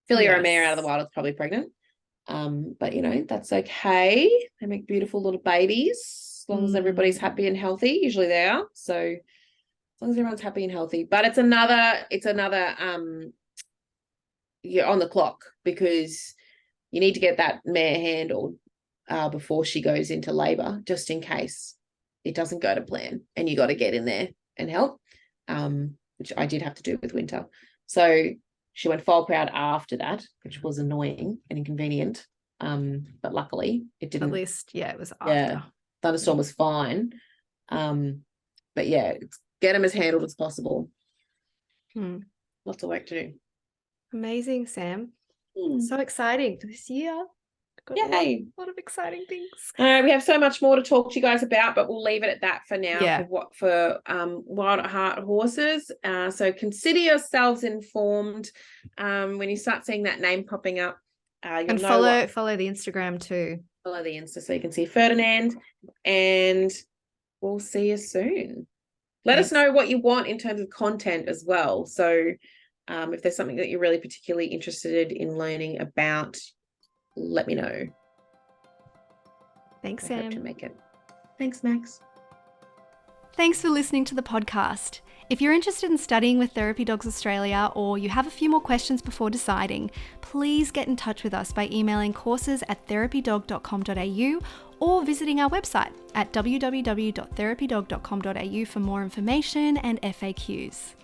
Filly or a mare out of the wild, it's probably pregnant. But, that's okay. They make beautiful little babies as long as everybody's happy and healthy. Usually they are. So as long as everyone's happy and healthy. But it's another you're on the clock because you need to get that mare handled before she goes into labour, just in case it doesn't go to plan and you got to get in there and help, which I did have to do with Winter. So she went foal proud after that, which was annoying and inconvenient. But luckily it didn't. At least, it was after. Yeah, thunderstorm was fine. But yeah, get them as handled as possible. Lots of work to do. Amazing, Sam. So exciting for this year. Yay. A lot of exciting things. We have so much more to talk to you guys about, but we'll leave it at that for now. For Wild at Heart horses. So consider yourselves informed when you start seeing that name popping up. And follow the Instagram too. Follow the Insta so you can see Ferdinand, and we'll see you soon. Let us know what you want in terms of content as well. So if there's something that you're really particularly interested in learning about, let me know. Thanks, I Sam. hope to make it. Thanks, Max. Thanks for listening to the podcast. If you're interested in studying with Therapy Dogs Australia or you have a few more questions before deciding, please get in touch with us by emailing courses@therapydog.com.au or visiting our website at www.therapydog.com.au for more information and FAQs.